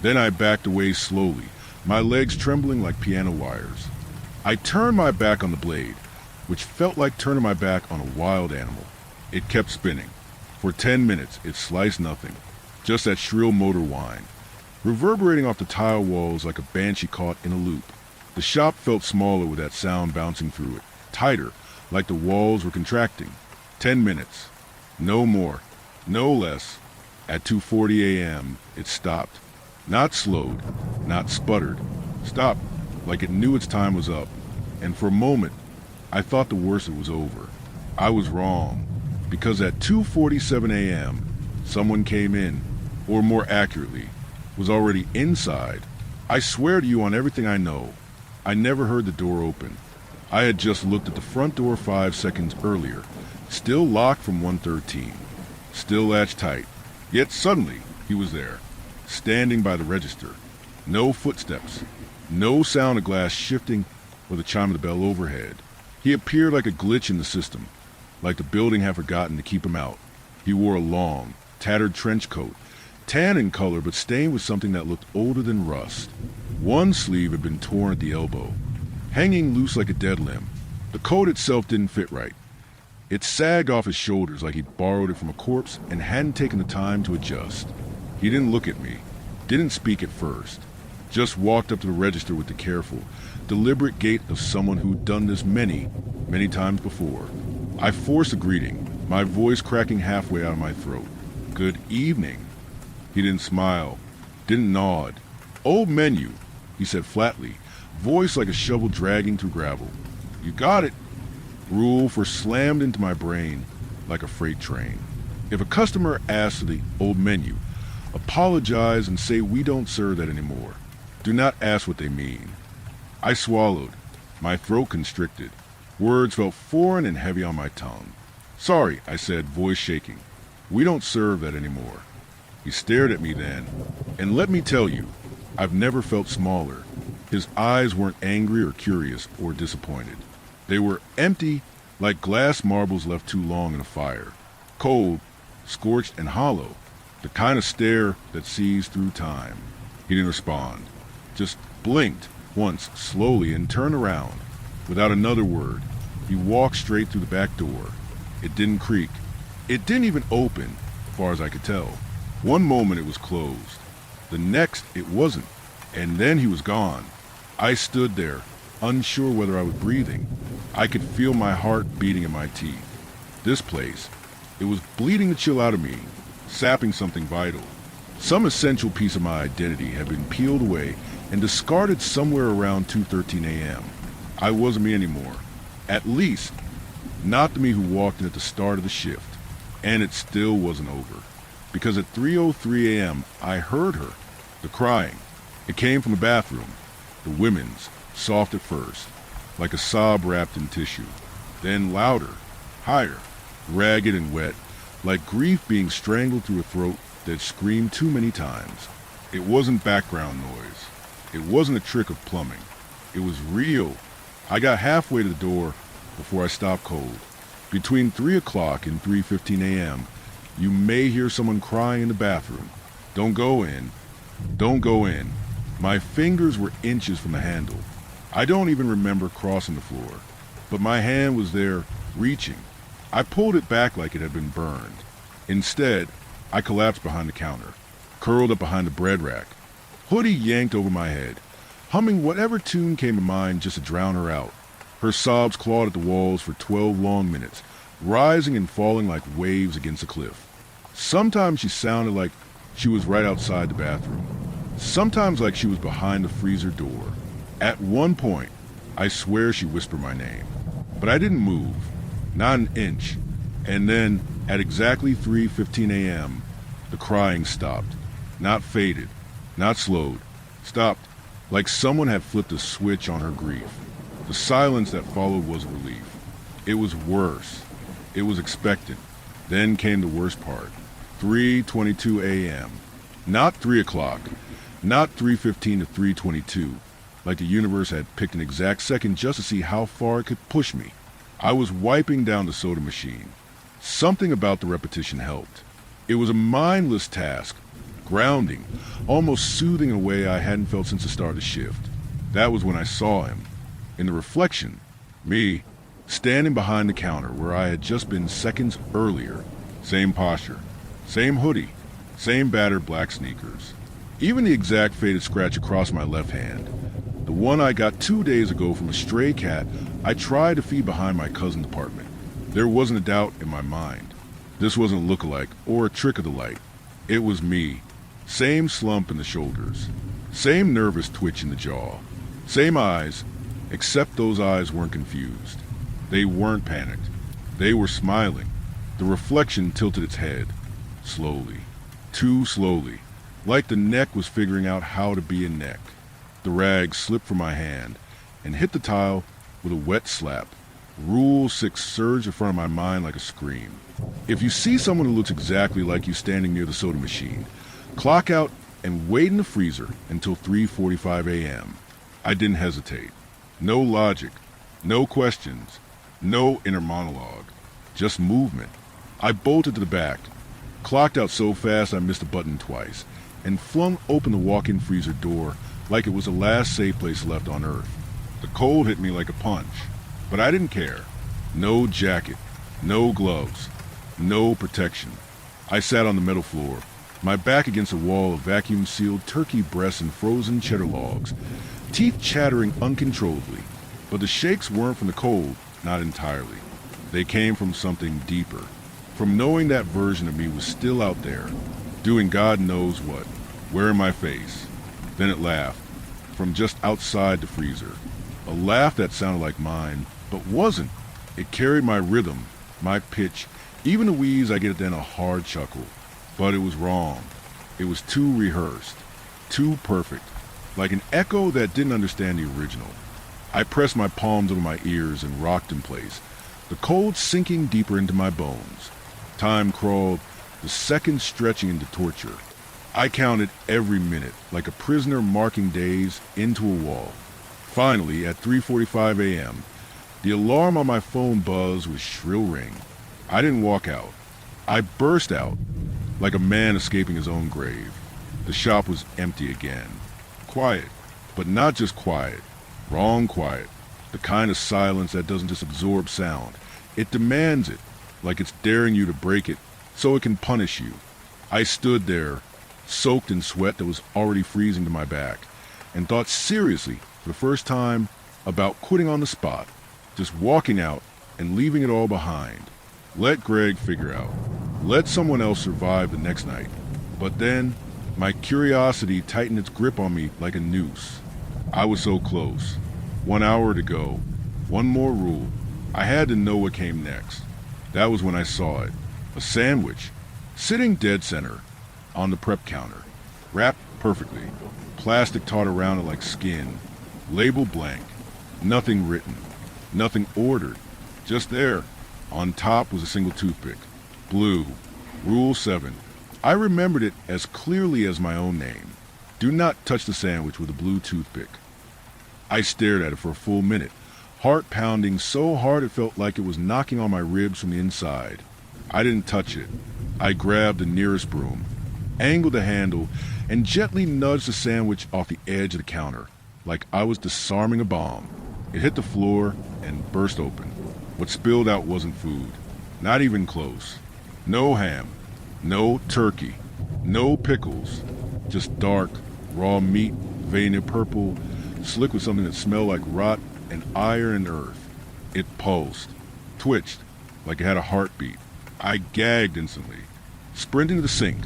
Then I backed away slowly, my legs trembling like piano wires. I turned my back on the blade, which felt like turning my back on a wild animal. It kept spinning. For 10 minutes, it sliced nothing, just that shrill motor whine, reverberating off the tile walls like a banshee caught in a loop. The shop felt smaller with that sound bouncing through it. tighter, like the walls were contracting. 10 minutes. No more. No less. At 2:40 a.m., it stopped. Not slowed, not sputtered. Stopped, like it knew its time was up. And for a moment, I thought the worst was over. I was wrong, because at 2:47 a.m., someone came in, or more accurately, was already inside. I swear to you on everything I know, I never heard the door open. I had just looked at the front door 5 seconds earlier, still locked from 113, still latched tight. Yet suddenly, he was there, standing by the register. No footsteps, no sound of glass shifting or the chime of the bell overhead. He appeared like a glitch in the system, like the building had forgotten to keep him out. He wore a long, tattered trench coat, tan in color but stained with something that looked older than rust. One sleeve had been torn at the elbow, hanging loose like a dead limb. The coat itself didn't fit right. It sagged off his shoulders like he'd borrowed it from a corpse and hadn't taken the time to adjust. He didn't look at me, didn't speak at first, just walked up to the register with the careful, deliberate gait of someone who'd done this many, many times before. I forced a greeting, my voice cracking halfway out of my throat. "Good evening." He didn't smile, didn't nod. "Old menu," he said flatly, voice like a shovel dragging through gravel. "You got it." Rule for slammed into my brain like a freight train. If a customer asks for the old menu, apologize and say we don't serve that anymore. Do not ask what they mean. I swallowed, my throat constricted. Words felt foreign and heavy on my tongue. "Sorry," I said, voice shaking. "We don't serve that anymore." He stared at me then, and let me tell you, I've never felt smaller. His eyes weren't angry or curious or disappointed. They were empty, like glass marbles left too long in a fire. Cold, scorched, and hollow. The kind of stare that sees through time. He didn't respond. Just blinked once, slowly, and turned around. Without another word, he walked straight through the back door. It didn't creak. It didn't even open, as far as I could tell. One moment it was closed. The next it wasn't. And then he was gone. I stood there, unsure whether I was breathing. I could feel my heart beating in my teeth. This place, it was bleeding the chill out of me, sapping something vital. Some essential piece of my identity had been peeled away and discarded somewhere around 2:13 a.m. I wasn't me anymore. At least, not the me who walked in at the start of the shift. And it still wasn't over. Because at 3:03 a.m., I heard her, the crying. It came from the bathroom, the women's, soft at first, like a sob wrapped in tissue. Then louder, higher, ragged and wet, like grief being strangled through a throat that screamed too many times. It wasn't background noise. It wasn't a trick of plumbing. It was real. I got halfway to the door before I stopped cold. Between 3 o'clock and 3:15 a.m., you may hear someone crying in the bathroom. Don't go in. Don't go in. My fingers were inches from the handle. I don't even remember crossing the floor, but my hand was there, reaching. I pulled it back like it had been burned. Instead, I collapsed behind the counter, curled up behind the bread rack, hoodie yanked over my head, humming whatever tune came to mind just to drown her out. Her sobs clawed at the walls for 12 long minutes, rising and falling like waves against a cliff. Sometimes she sounded like she was right outside the bathroom, sometimes like she was behind the freezer door. At one point, I swear she whispered my name, but I didn't move, not an inch. And then, at exactly 3:15 a.m., the crying stopped. Not faded, not slowed, stopped, like someone had flipped a switch on her grief. The silence that followed was relief. It was worse. It was expected. Then came the worst part. 3:22 a.m. Not 3 o'clock, not 3:15 to 3:22, like the universe had picked an exact second just to see how far it could push me. I was wiping down the soda machine. Something about the repetition helped. It was a mindless task, grounding, almost soothing in a way I hadn't felt since the start of the shift. That was when I saw him. In the reflection, me, standing behind the counter where I had just been seconds earlier. Same posture, same hoodie, same battered black sneakers. Even the exact faded scratch across my left hand. The one I got 2 days ago from a stray cat I tried to feed behind my cousin's apartment. There wasn't a doubt in my mind. This wasn't a lookalike or a trick of the light. It was me. Same slump in the shoulders. Same nervous twitch in the jaw. Same eyes, except those eyes weren't confused. They weren't panicked. They were smiling. The reflection tilted its head. Slowly. Too slowly. Like the neck was figuring out how to be a neck. The rag slipped from my hand and hit the tile with a wet slap. Rule 6 surged in front of my mind like a scream. If you see someone who looks exactly like you standing near the soda machine, clock out and wait in the freezer until 3:45 a.m. I didn't hesitate. No logic, no questions, no inner monologue, just movement. I bolted to the back, clocked out so fast I missed a button twice, and flung open the walk-in freezer door like it was the last safe place left on Earth. The cold hit me like a punch, but I didn't care. No jacket, no gloves, no protection. I sat on the metal floor, my back against a wall of vacuum-sealed turkey breasts and frozen cheddar logs, teeth chattering uncontrollably. But the shakes weren't from the cold, not entirely. They came from something deeper, from knowing that version of me was still out there, doing God knows what, wearing my face. Then it laughed, from just outside the freezer. A laugh that sounded like mine, but wasn't. It carried my rhythm, my pitch, even the wheeze I get then a hard chuckle. But it was wrong. It was too rehearsed, too perfect, like an echo that didn't understand the original. I pressed my palms over my ears and rocked in place, the cold sinking deeper into my bones. Time crawled, the seconds stretching into torture. I counted every minute, like a prisoner marking days into a wall. Finally, at 3:45 a.m., the alarm on my phone buzzed with shrill ring. I didn't walk out. I burst out, like a man escaping his own grave. The shop was empty again. Quiet, but not just quiet. Wrong quiet. The kind of silence that doesn't just absorb sound. It demands it, like it's daring you to break it, so it can punish you. I stood there, soaked in sweat that was already freezing to my back, and thought seriously, for the first time, about quitting on the spot, just walking out and leaving it all behind. Let Greg figure out. Let someone else survive the next night. But then, my curiosity tightened its grip on me like a noose. I was so close. 1 hour to go. One more rule. I had to know what came next. That was when I saw it. A sandwich, sitting dead center, on the prep counter, wrapped perfectly, plastic taut around it like skin, label blank, nothing written, nothing ordered, just there. On top was a single toothpick, blue, Rule 7. I remembered it as clearly as my own name. Do not touch the sandwich with a blue toothpick. I stared at it for a full minute, heart pounding so hard it felt like it was knocking on my ribs from the inside. I didn't touch it. I grabbed the nearest broom, angled the handle, and gently nudged the sandwich off the edge of the counter, like I was disarming a bomb. It hit the floor and burst open. What spilled out wasn't food, not even close. No ham, no turkey, no pickles, just dark, raw meat, veined in purple, slick with something that smelled like rot and iron and earth. It pulsed, twitched, like it had a heartbeat. I gagged instantly. Sprinting to the sink,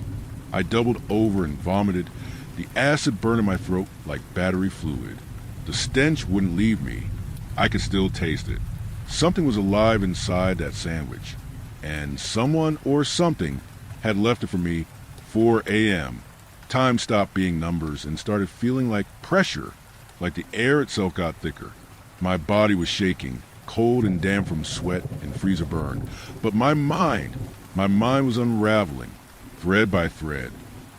I doubled over and vomited, the acid burning my throat like battery fluid. The stench wouldn't leave me. I could still taste it. Something was alive inside that sandwich, and someone or something had left it for me. 4 a.m. Time stopped being numbers and started feeling like pressure, like the air itself got thicker. My body was shaking, cold and damp from sweat and freezer burn, but my mind was unraveling, thread by thread,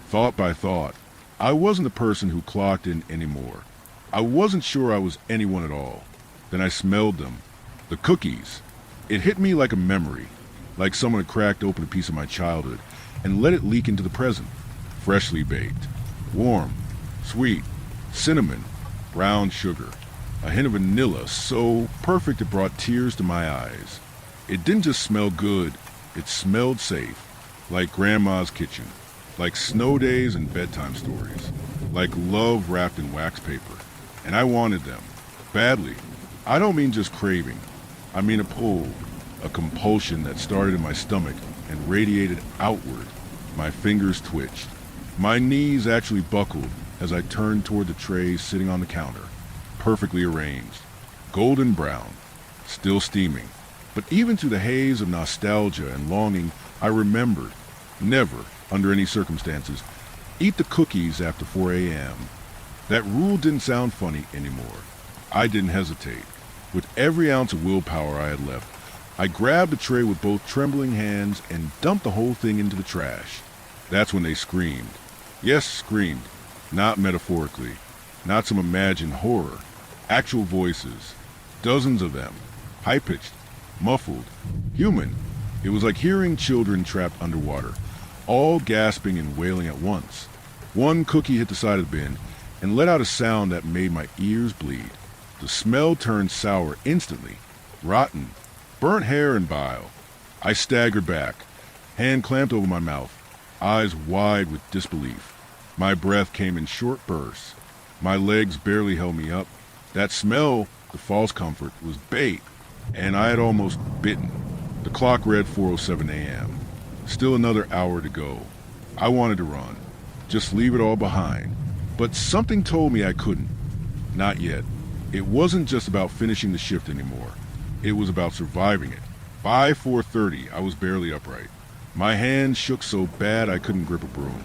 thought by thought. I wasn't the person who clocked in anymore. I wasn't sure I was anyone at all. Then I smelled them. The cookies. It hit me like a memory, like someone had cracked open a piece of my childhood and let it leak into the present. Freshly baked, warm, sweet, cinnamon, brown sugar, a hint of vanilla so perfect it brought tears to my eyes. It didn't just smell good, it smelled safe, like grandma's kitchen, like snow days and bedtime stories, like love wrapped in wax paper. and I wanted them. Badly. I don't mean just craving. I mean a pull, a compulsion that started in my stomach and radiated outward. My fingers twitched. My knees actually buckled as I turned toward the tray sitting on the counter, perfectly arranged, golden brown, still steaming. But even through the haze of nostalgia and longing, I remembered, never, under any circumstances, eat the cookies after 4 a.m. That rule didn't sound funny anymore. I didn't hesitate. With every ounce of willpower I had left, I grabbed the tray with both trembling hands and dumped the whole thing into the trash. That's when they screamed. Yes, screamed. Not metaphorically. Not some imagined horror. Actual voices. Dozens of them. High-pitched. Muffled. Human. It was like hearing children trapped underwater, all gasping and wailing at once. One cookie hit the side of the bin and let out a sound that made my ears bleed. The smell turned sour instantly. Rotten. Burnt hair and bile. I staggered back, hand clamped over my mouth, eyes wide with disbelief. My breath came in short bursts. My legs barely held me up. That smell, the false comfort, was bait, and I had almost bitten. The clock read 4:07 a.m. Still another hour to go. I wanted to run, just leave it all behind. But something told me I couldn't. Not yet. It wasn't just about finishing the shift anymore. It was about surviving it. By 4:30, I was barely upright. My hands shook so bad I couldn't grip a broom.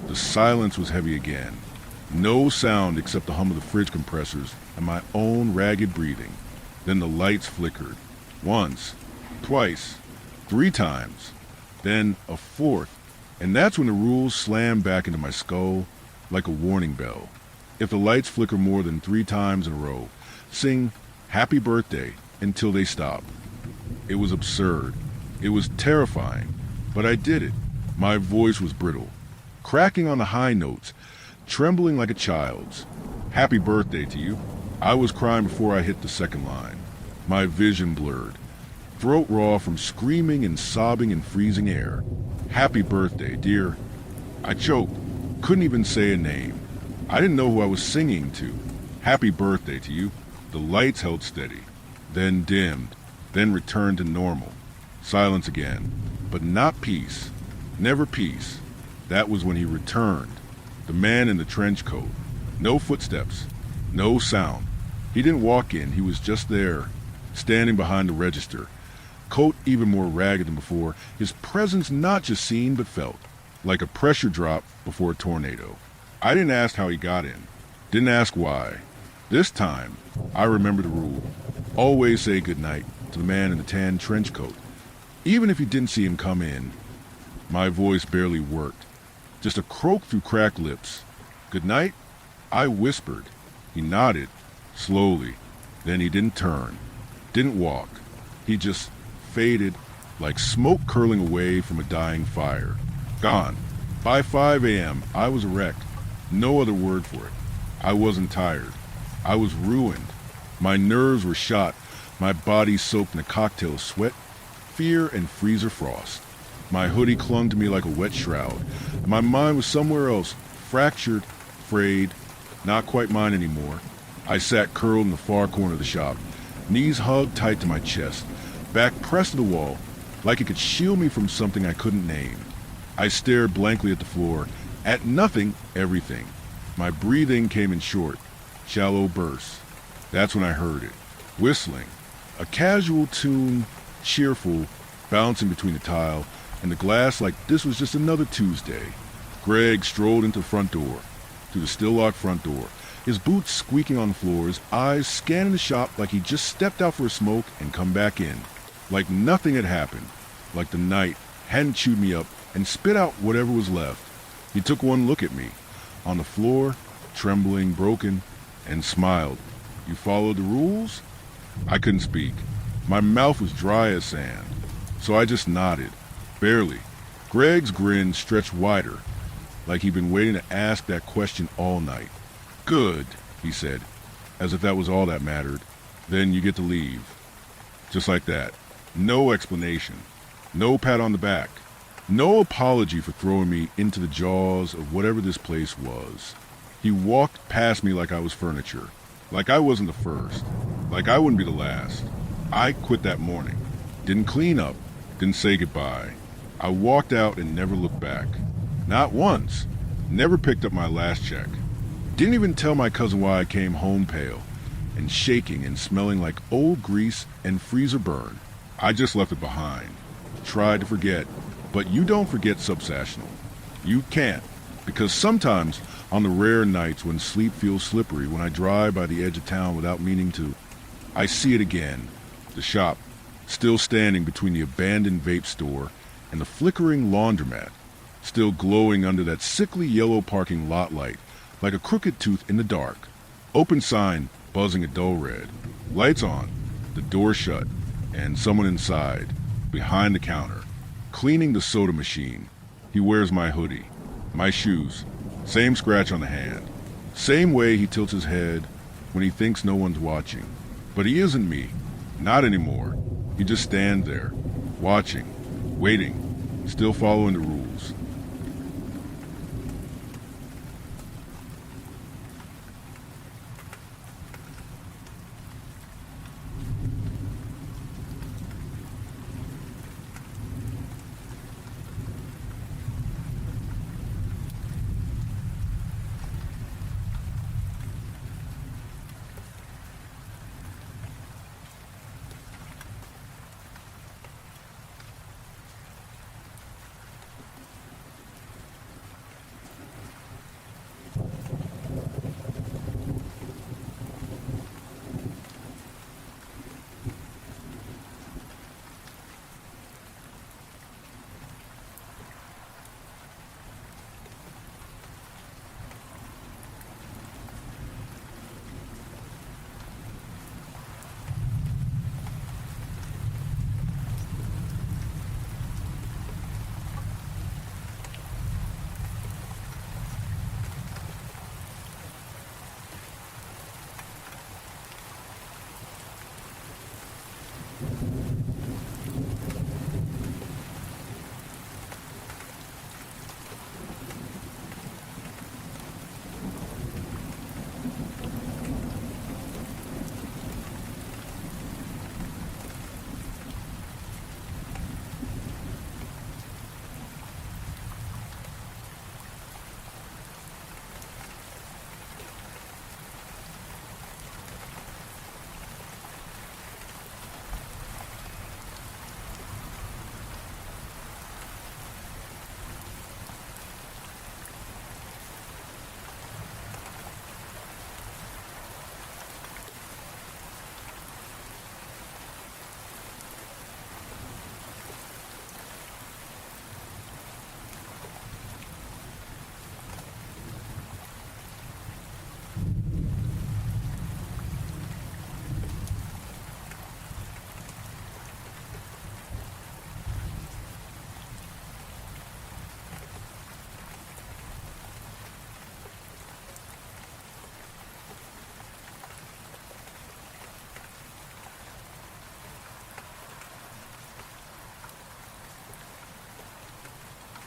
The silence was heavy again. No sound except the hum of the fridge compressors and my own ragged breathing. Then the lights flickered. Once, twice, 3 times. Then a 4th. And that's when the rules slammed back into my skull like a warning bell. If the lights flicker more than 3 times in a row, sing happy birthday until they stop. It was absurd. It was terrifying. But I did it. My voice was brittle, cracking on the high notes, trembling like a child's. Happy birthday to you. I was crying before I hit the second line. My vision blurred, throat raw from screaming and sobbing in freezing air. Happy birthday, dear. I choked, couldn't even say a name. I didn't know who I was singing to. Happy birthday to you. The lights held steady, then dimmed, then returned to normal. Silence again, but not peace. Never peace. That was when he returned. The man in the trench coat. No footsteps. No sound. He didn't walk in. He was just there, standing behind the register. Coat even more ragged than before. His presence not just seen but felt. Like a pressure drop before a tornado. I didn't ask how he got in. Didn't ask why. This time, I remembered the rule. Always say goodnight to the man in the tan trench coat. Even if you didn't see him come in. My voice barely worked. Just a croak through cracked lips. Good night? I whispered. He nodded, slowly. Then he didn't turn, didn't walk. He just faded like smoke curling away from a dying fire. Gone. By 5 a.m., I was a wreck. No other word for it. I wasn't tired. I was ruined. My nerves were shot, my body soaked in a cocktail of sweat, fear, and freezer frost. My hoodie clung to me like a wet shroud, and my mind was somewhere else, fractured, frayed, not quite mine anymore. I sat curled in the far corner of the shop, knees hugged tight to my chest, back pressed to the wall, like it could shield me from something I couldn't name. I stared blankly at the floor, at nothing, everything. My breathing came in short, shallow bursts. That's when I heard it, whistling, a casual tune, cheerful, bouncing between the tile and the glass like this was just another Tuesday. Greg strolled into the front door, through the still-locked front door, his boots squeaking on the floor, his eyes scanning the shop like he just stepped out for a smoke and come back in. Like nothing had happened, like the night hadn't chewed me up and spit out whatever was left. He took one look at me, on the floor, trembling, broken, and smiled. You followed the rules? I couldn't speak. My mouth was dry as sand, so I just nodded, barely. Greg's grin stretched wider, like he'd been waiting to ask that question all night. Good, he said, as if that was all that mattered. Then you get to leave. Just like that. No explanation. No pat on the back. No apology for throwing me into the jaws of whatever this place was. He walked past me like I was furniture. Like I wasn't the first. Like I wouldn't be the last. I quit that morning. Didn't clean up. Didn't say goodbye. I walked out and never looked back. Not once. Never picked up my last check. Didn't even tell my cousin why I came home pale and shaking and smelling like old grease and freezer burn. I just left it behind. Tried to forget. But you don't forget subsessional. You can't. Because sometimes, on the rare nights when sleep feels slippery, when I drive by the edge of town without meaning to, I see it again. The shop, still standing between the abandoned vape store and the flickering laundromat, still glowing under that sickly yellow parking lot light, like a crooked tooth in the dark. Open sign, buzzing a dull red. Lights on, the door shut, and someone inside, behind the counter, cleaning the soda machine. He wears my hoodie, my shoes, same scratch on the hand, same way he tilts his head when he thinks no one's watching. But he isn't me, not anymore. He just stands there, watching, waiting, still following the rules.